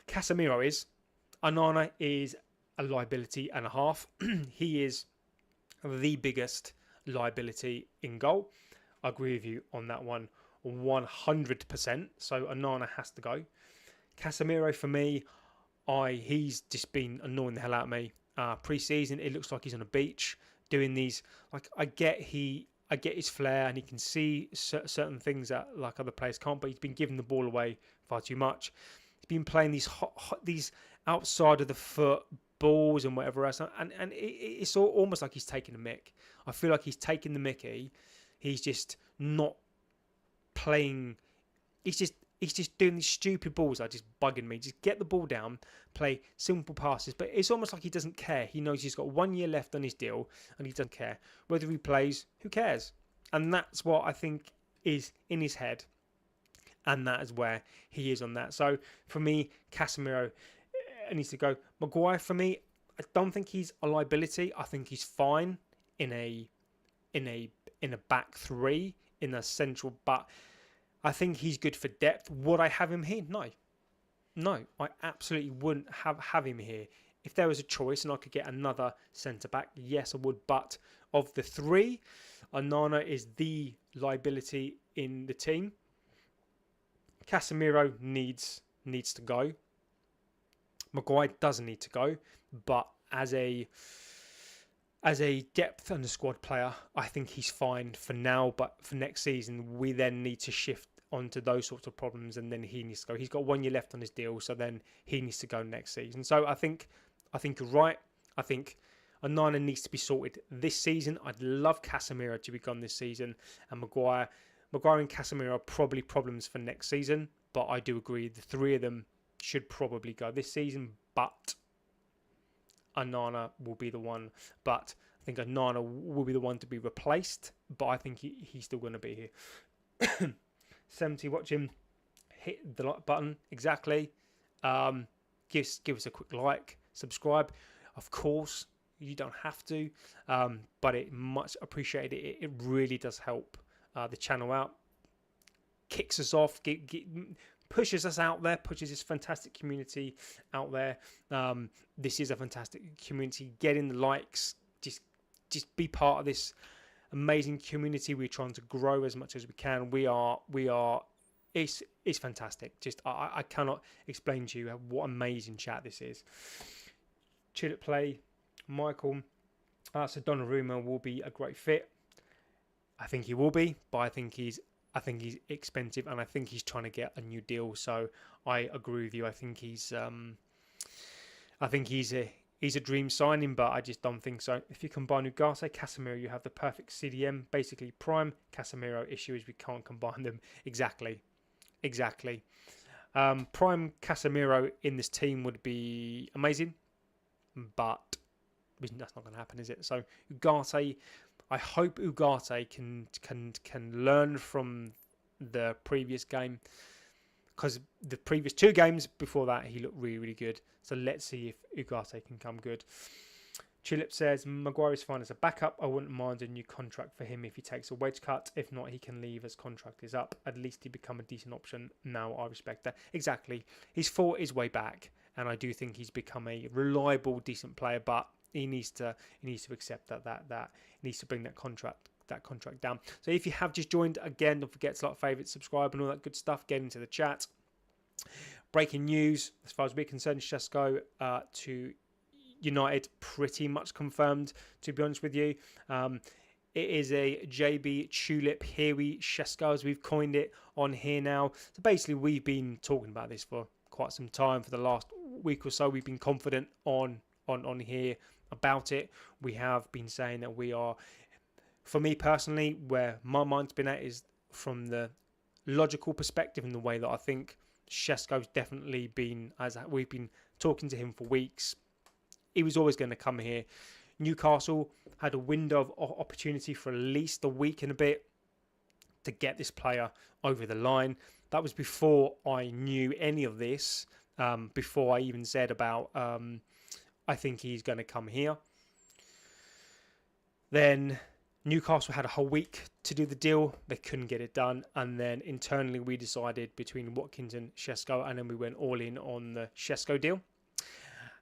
Casemiro is. Onana is a liability and a half. He is the biggest liability in goal. I agree with you on that one 100%. So Onana has to go. Casemiro for me, he's just been annoying the hell out of me. Pre-season, it looks like he's on a beach doing these. Like I get his flair and he can see certain things that like other players can't. But he's been giving the ball away far too much. He's been playing these outside of the foot balls and whatever else, and it's almost like he's taking the mick. I feel like he's taking the mickey. He's just not playing. He's just doing these stupid balls that are just bugging me. Just get the ball down, play simple passes. But it's almost like he doesn't care. He knows he's got 1 year left on his deal and he doesn't care. Whether he plays, who cares? And that's what I think is in his head. And that is where he is on that. So for me, Casemiro needs to go. Maguire for me, I don't think he's a liability. I think he's fine in a back three, in a central, but I think he's good for depth. Would I have him here? No, I absolutely wouldn't have him here. If there was a choice and I could get another centre back, yes, I would. But of the three, Onana is the liability in the team. Casemiro needs to go. Maguire doesn't need to go, but as a depth and a squad player, I think he's fine for now. But for next season, we then need to shift onto those sorts of problems, and then he needs to go. He's got 1 year left on his deal, so then he needs to go next season. So I think you're right. I think Onana needs to be sorted this season. I'd love Casemiro to be gone this season, and Maguire and Casemiro are probably problems for next season. But I do agree the three of them should probably go this season, but Onana will be the one. But I think Onana will be the one to be replaced, but I think he's still going to be here. 70 watching, hit the like button, exactly. Give us a quick like, subscribe. Of course, you don't have to, but it much appreciated. It really does help the channel out. Kicks us off, pushes us out there, pushes this fantastic community out there. This is a fantastic community. Get in the likes, just be part of this amazing community. We're trying to grow as much as we can. We are. It's fantastic. Just I cannot explain to you what amazing chat this is. Chill at play, Michael. So Donnarumma will be a great fit. I think he will be, but I think he's expensive, and I think he's trying to get a new deal. So I agree with you. I think he's a dream signing, but I just don't think so. If you combine Ugarte, Casemiro, you have the perfect CDM. Basically, prime Casemiro. Issue is we can't combine them. Exactly. Prime Casemiro in this team would be amazing, but that's not going to happen, is it? So Ugarte. I hope Ugarte can learn from the previous game, because the previous 2 games before that he looked really, really good. So let's see if Ugarte can come good. Chilip says Maguire is fine as a backup. I wouldn't mind a new contract for him if he takes a wage cut. If not, he can leave as contract is up. At least he become a decent option. Now I respect that. Exactly. He's fought his way back, and I do think he's become a reliable, decent player, but he needs to accept that he needs to bring that contract down. So if you have just joined, again, don't forget to like, favourite, subscribe, and all that good stuff. Get into the chat. Breaking news, as far as we're concerned, Sesko to United pretty much confirmed, to be honest with you. It is a JB Tulip Here Sesko, as we've coined it on here now. So basically, we've been talking about this for quite some time. For the last week or so, we've been confident on here about it. We have been saying that we are, for me personally, where my mind's been at is from the logical perspective and the way that I think Šeško's definitely been, as we've been talking to him for weeks, he was always going to come here. Newcastle had a window of opportunity for at least a week and a bit to get this player over the line. That was before I knew any of this. before I even said about I think he's going to come here. Then Newcastle had a whole week to do the deal. They couldn't get it done. And then internally we decided between Watkins and Šeško, and then we went all in on the Šeško deal.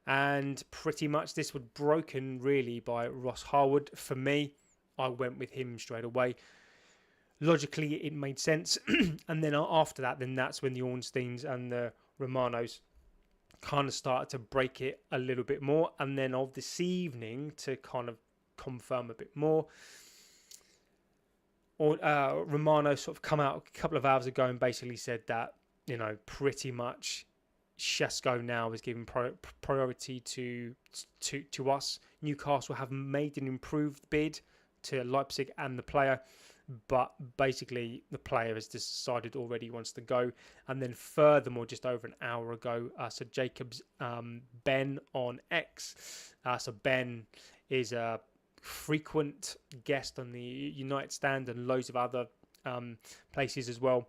And pretty much this was broken really by Ross Harwood. For me, I went with him straight away. Logically, it made sense. And then after that, then that's when the Ornsteins and the Romanos kind of started to break it a little bit more. And then of this evening, to kind of confirm a bit more, Romano sort of come out a couple of hours ago and basically said that, you know, pretty much Šeško now is giving priority to us. Newcastle have made an improved bid to Leipzig and the player, but basically the player has decided already he wants to go. And then furthermore, just over an hour ago, so Jacobs Ben on X. So Ben is a frequent guest on the United Stand and loads of other places as well.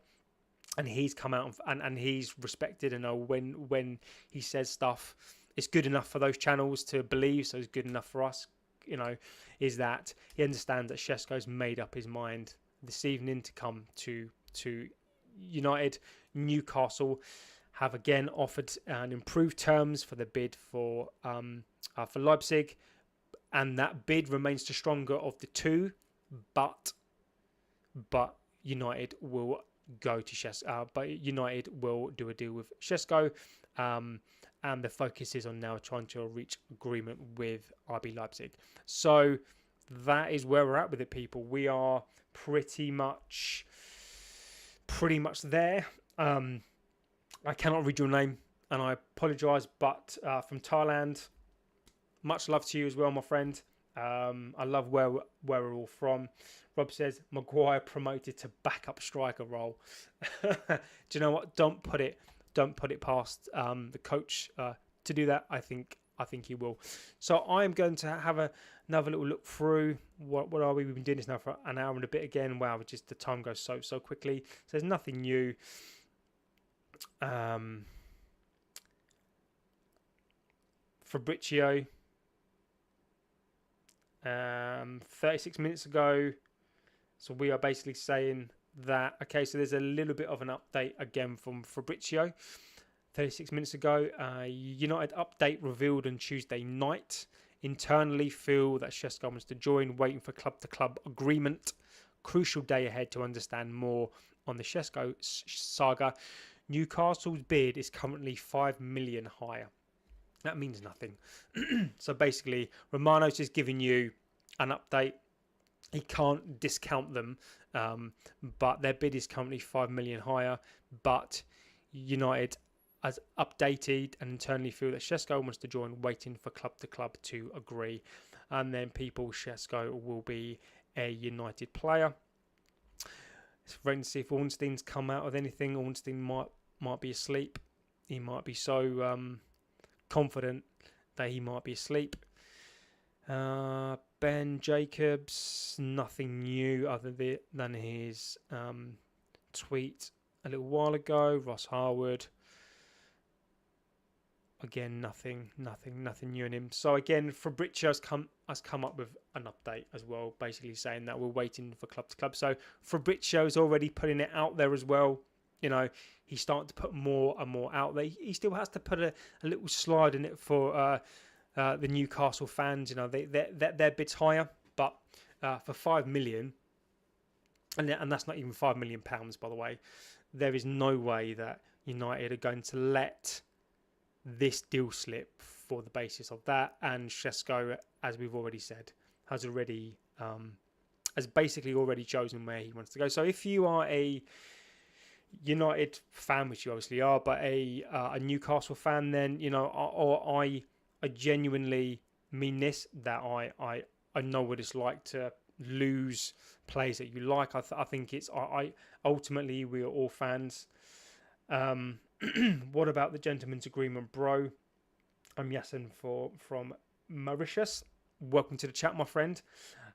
And he's come out and he's respected, and when he says stuff, it's good enough for those channels to believe, so it's good enough for us, you know, is that he understands that Šeško's made up his mind this evening to come to United. Newcastle have again offered an improved terms for the bid for Leipzig, and that bid remains the stronger of the two, but United will go to Šeško, but United will do a deal with Šeško, and the focus is on now trying to reach agreement with RB Leipzig. So that is where we're at with it, people. We are pretty much there. I cannot read your name, and I apologise, but from Thailand, much love to you as well, my friend. I love where we're all from. Rob says Maguire promoted to backup striker role. Do you know what? Don't put it past the coach to do that. I think he will. So I am going to have another little look through. What are we? We've been doing this now for an hour and a bit again. Wow, just the time goes so quickly. So there's nothing new. Fabrizio. 36 minutes ago. So we are basically saying that, okay, so there's a little bit of an update again from Fabrizio. 36 minutes ago, United update revealed on Tuesday night. Internally feel that Šeško wants to join, waiting for club-to-club agreement. Crucial day ahead to understand more on the Šeško saga. Newcastle's bid is currently 5 million higher. That means nothing. So basically, Romano's just giving you an update. He can't discount them, but their bid is currently 5 million higher. But United has updated and internally feel that Šeško wants to join, waiting for club-to-club to agree. And then Šeško will be a United player. It's waiting to see if Ornstein's come out with anything. Ornstein might be asleep. He might be so confident that he might be asleep. Ben Jacobs, nothing new other than his tweet a little while ago. Ross Harwood, again, nothing new in him. So again, Fabrizio has come up with an update as well, basically saying that we're waiting for club to club. So Fabrizio is already putting it out there as well. You know, he's starting to put more and more out there. He still has to put a little slide in it for the Newcastle fans. You know, their bid's higher, but for 5 million, and that's not even 5 million pounds, by the way. There is no way that United are going to let this deal slip for the basis of that. And Šeško, as we've already said, has basically already chosen where he wants to go. So if you are a United fan, which you obviously are, but a Newcastle fan, then, you know, or I genuinely mean this, that I know what it's like to lose players that you like. I think it's ultimately we are all fans. What about the gentleman's agreement, bro? I'm Yasin from Mauritius. Welcome to the chat, my friend.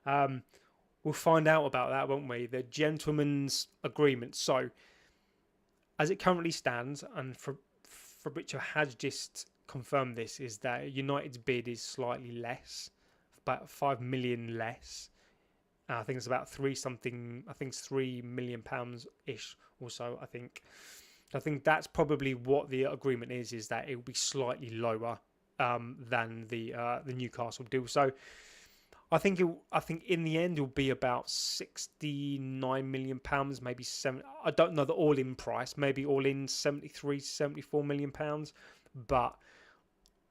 We'll find out about that, won't we? The gentleman's agreement. So, as it currently stands, and Fabrizio has just confirmed this, is that United's bid is slightly less, about 5 million less. I think it's about £3 million ish or so. I think that's probably what the agreement is that it will be slightly lower than the Newcastle deal. So I think in the end it will be about £69 million, maybe 7. I don't know the all-in price. Maybe all in £73-74 million. But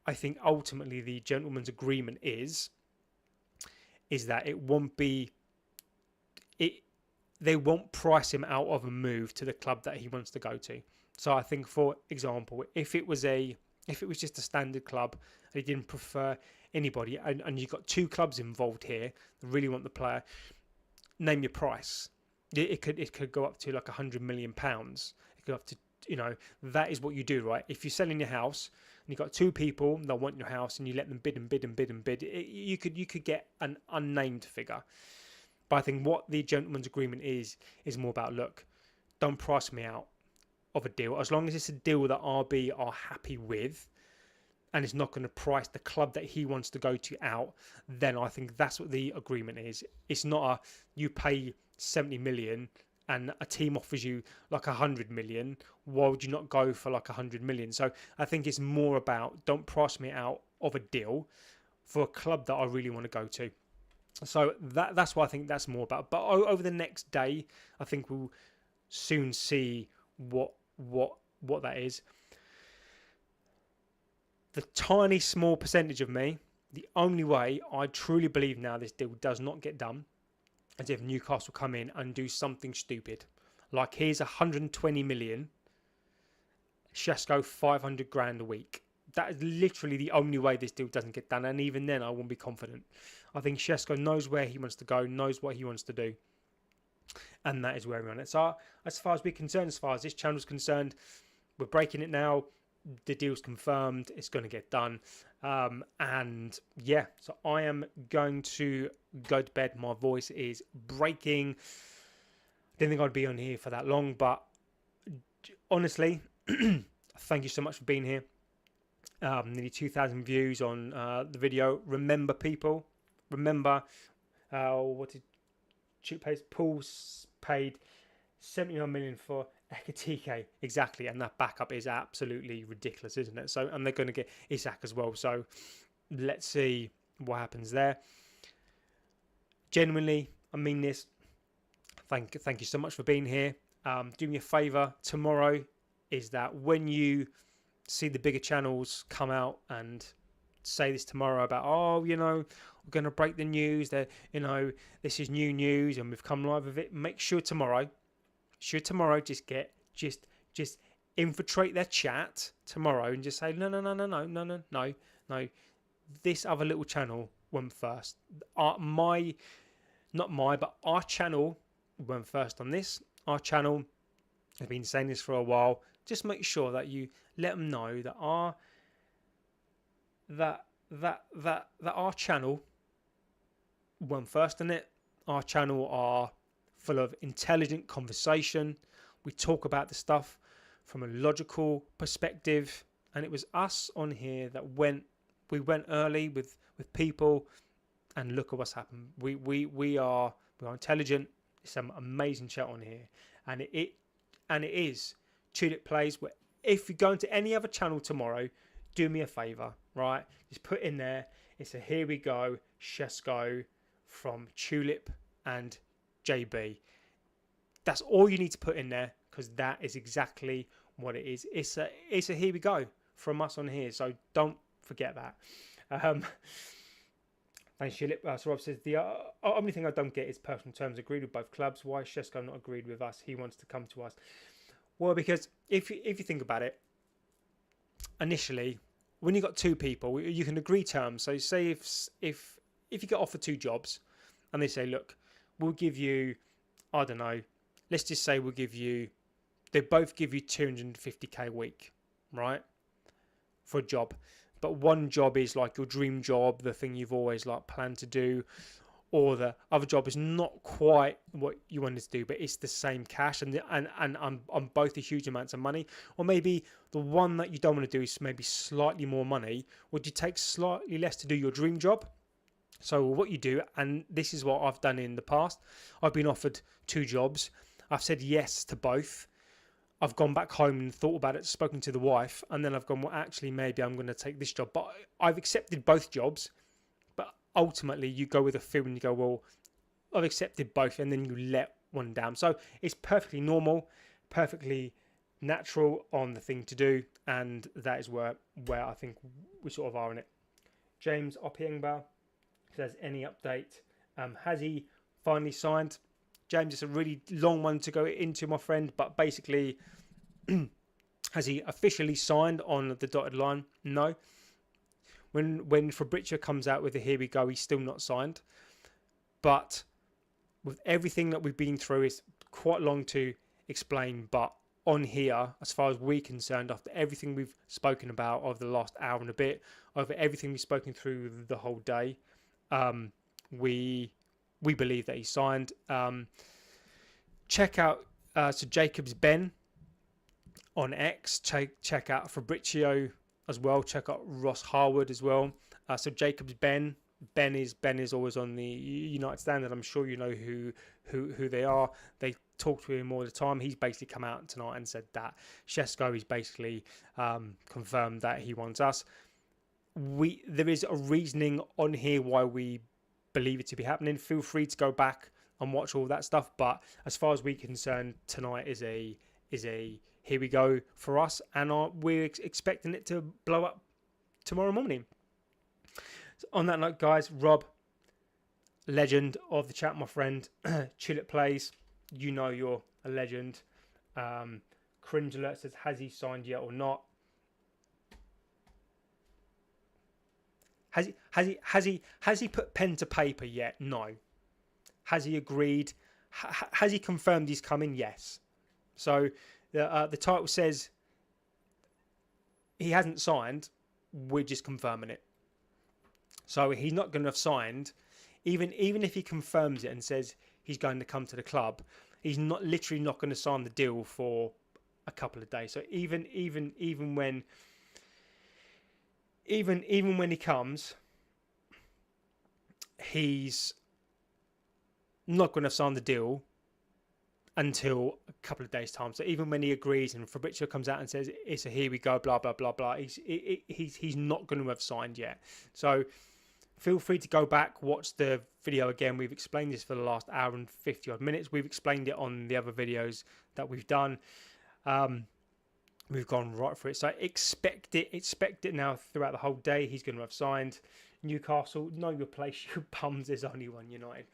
I think ultimately the gentleman's agreement is that it won't be. They won't price him out of a move to the club that he wants to go to. So I think, for example, if it was just a standard club, and he didn't prefer anybody, and you've got 2 clubs involved here that really want the player, name your price. It could go up to like £100 million. It could go up to, that is what you do, right? If you're selling your house and you've got 2 people that want your house and you let them bid and bid and bid and bid, you could get an unnamed figure. But I think what the gentleman's agreement is more about, look, don't price me out of a deal. As long as it's a deal that RB are happy with and it's not going to price the club that he wants to go to out, then I think that's what the agreement is. It's not you pay 70 million and a team offers you like 100 million. Why would you not go for like 100 million? So I think it's more about, don't price me out of a deal for a club that I really want to go to. So that's what I think that's more about. But over the next day, I think we'll soon see what that is. The tiny small percentage of me, the only way I truly believe now this deal does not get done is if Newcastle come in and do something stupid. Like, here's 120 million, Šeško 500 grand a week. That is literally the only way this deal doesn't get done. And even then, I won't be confident. I think Sesko knows where he wants to go, knows what he wants to do. And that is where we're on it. So as far as we're concerned, as far as this channel is concerned, we're breaking it now. The deal's confirmed. It's going to get done. And yeah, so I am going to go to bed. My voice is breaking. Didn't think I'd be on here for that long. But honestly, thank you so much for being here. Nearly 2,000 views on the video. Remember, people, what did Chip pay? Paul paid 79 million for Ekatike, exactly, and that backup is absolutely ridiculous, isn't it? So, and they're going to get Isak as well. So let's see what happens there. Genuinely, I mean this. Thank you so much for being here. Do me a favour. Tomorrow is that when you see the bigger channels come out and say this tomorrow about, we're going to break the news, that, this is new news and we've come live with it. Make sure tomorrow just infiltrate their chat tomorrow and just say, no. This other little channel went first. Our channel went first on this. Our channel has been saying this for a while. Just make sure that you let them know that our channel went first on it. Our channel are full of intelligent conversation. We talk about the stuff from a logical perspective, and it was us on here that we went early with people, and look at what's happened. We are intelligent. There's some amazing chat on here, and it is Tulip Plays. Where if you go into any other channel tomorrow, do me a favour, right? Just put in there. It's a here we go Šeško from Tulip and JB. That's all you need to put in there, because that is exactly what it is. It's a here we go from us on here. So don't forget that. Thanks, Tulip. So Rob says, the only thing I don't get is personal terms agreed with both clubs. Why is Šeško not agreed with us? He wants to come to us. Well, because if you think about it, initially, when you got 2 people, you can agree terms. So say if you get offered 2 jobs and they say, look, we'll give you, I don't know, let's just say they both give you 250k a week, right? For a job. But one job is like your dream job, the thing you've always like planned to do. or the other job is not quite what you wanted to do, but it's the same cash and on both the huge amounts of money, or maybe the one that you don't want to do is maybe slightly more money, would you take slightly less to do your dream job? So what you do, and this is what I've done in the past, I've been offered 2 jobs. I've said yes to both. I've gone back home and thought about it, spoken to the wife, and then I've gone, well, actually, maybe I'm going to take this job. But I've accepted both jobs. But ultimately, you go with a feel and you go, well, I've accepted both, and then you let one down. So it's perfectly normal, perfectly natural on the thing to do, and that is where I think we sort of are in it. James Opiengba says, any update? Has he finally signed? James, it's a really long one to go into, my friend, but basically, has he officially signed on the dotted line? No. When Fabrizio comes out with a here we go, he's still not signed. But with everything that we've been through, it's quite long to explain, but on here, as far as we're concerned, after everything we've spoken about over the last hour and a bit, over everything we've spoken through the whole day, we believe that he's signed. Check out so Jacobs Ben on X. Check out Fabrizio as well. Check out Ross Harwood as well. So Jacobs Ben is always on the United Standard. I'm sure you know who they are. They talk to him all the time. He's basically come out tonight and said that Šeško is basically confirmed that he wants us. There is a reasoning on here why we believe it to be happening. Feel free to go back and watch all that stuff, but as far as we're concerned, tonight is a here we go for us, and we're expecting it to blow up tomorrow morning. So on that note, guys, Rob, legend of the chat, my friend. Chill It Plays, you know you're a legend. Cringe Alert says, has he signed yet or not? Has he put pen to paper yet? No. Has he agreed? Has he confirmed he's coming? Yes. So the title says he hasn't signed. We're just confirming it. So he's not going to have signed. Even if he confirms it and says he's going to come to the club, he's literally not going to sign the deal for a couple of days. So even when he comes, he's not going to sign the deal until a couple of days' time. So even when he agrees and Fabrizio comes out and says it's a here we go, blah blah blah blah, he's not going to have signed yet. So feel free to go back, watch the video again. We've explained this for the last hour and 50 odd minutes. We've explained it on the other videos that we've done. We've gone right for it. So expect it now throughout the whole day. He's going to have signed. Newcastle, know your place, you bums. There's only one United.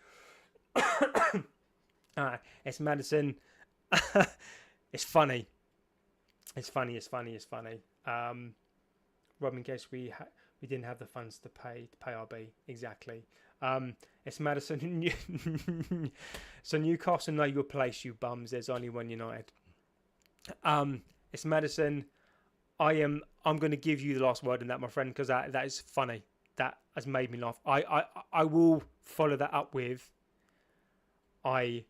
It's Madison. It's funny. It's funny. Rob, in case we didn't have the funds to pay RB. Exactly. It's Madison. So Newcastle, know your place, you bums. There's only one United. It's Madison. I'm going to give you the last word on that, my friend, because that is funny. That has made me laugh. I will follow that up with I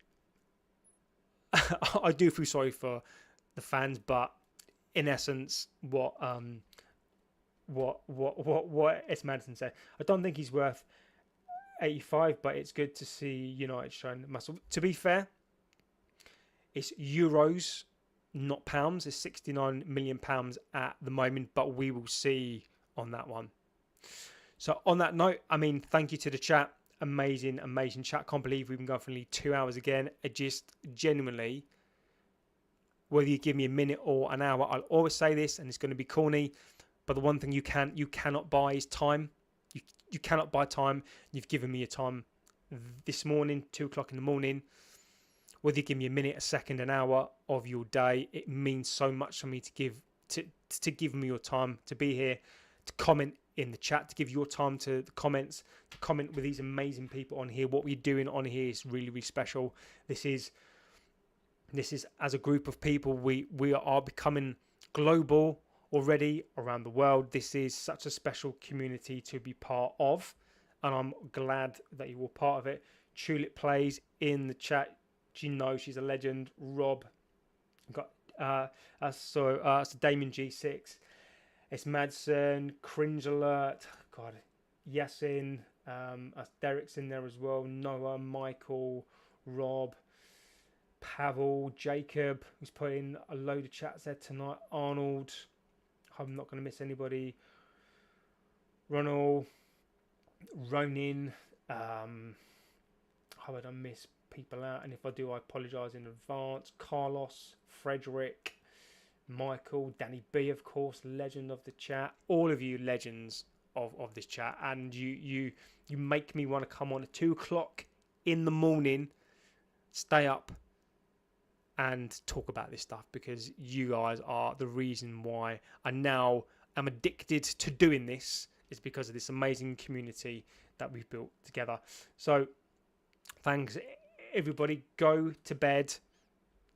do feel sorry for the fans, but in essence, what S. Madison said, I don't think he's worth 85, but it's good to see United showing muscle. To be fair, it's euros, not pounds. It's 69 million pounds at the moment, but we will see on that one. So on that note, I mean, thank you to the chat. Amazing chat. Can't believe we've been going for nearly 2 hours again. It just genuinely, whether you give me a minute or an hour, I'll always say this, and it's going to be corny, but the one thing you cannot buy is time. You cannot buy time. You've given me your time this morning, 2 o'clock in the morning. Whether you give me a minute, a second, an hour of your day, it means so much for me to give me your time, to be here, to comment in the chat, to give your time to the comments, to comment with these amazing people on here. What we're doing on here is really, really special. This is as a group of people, we are becoming global already around the world. This is such a special community to be part of. and I'm glad that you were part of it. Tulip Plays in the chat. You know she's a legend. Rob, got so Damien G6. It's Madsen, Cringe Alert. God, Yasin. Derek's in there as well. Noah, Michael, Rob, Pavel, Jacob, who's put in a load of chats there tonight. Arnold. I'm not going to miss anybody. Ronald, Ronin. How would I miss people out? And if I do, I apologise in advance. Carlos, Frederick, Michael, Danny B, of course, legend of the chat. All of you legends of this chat, and you make me want to come on at 2 o'clock in the morning, stay up and talk about this stuff, because you guys are the reason why I now am addicted to doing this, is because of this amazing community that we've built together. So thanks everybody. Go to bed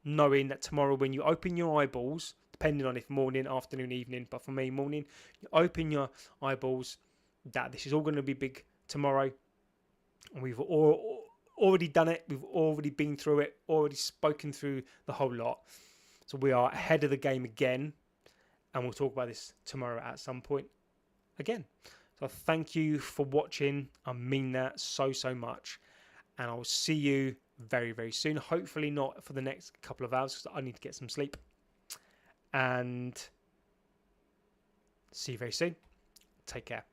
knowing that tomorrow when you open your eyeballs, depending on if morning, afternoon, evening, but for me morning, you open your eyeballs, that this is all going to be big tomorrow, and we've already done it, we've already been through it, already spoken through the whole lot, so we are ahead of the game again, and we'll talk about this tomorrow at some point again. So thank you for watching. I mean that so much, and I'll see you very, very soon. Hopefully not for the next couple of hours, because I need to get some sleep. And see you very soon. Take care.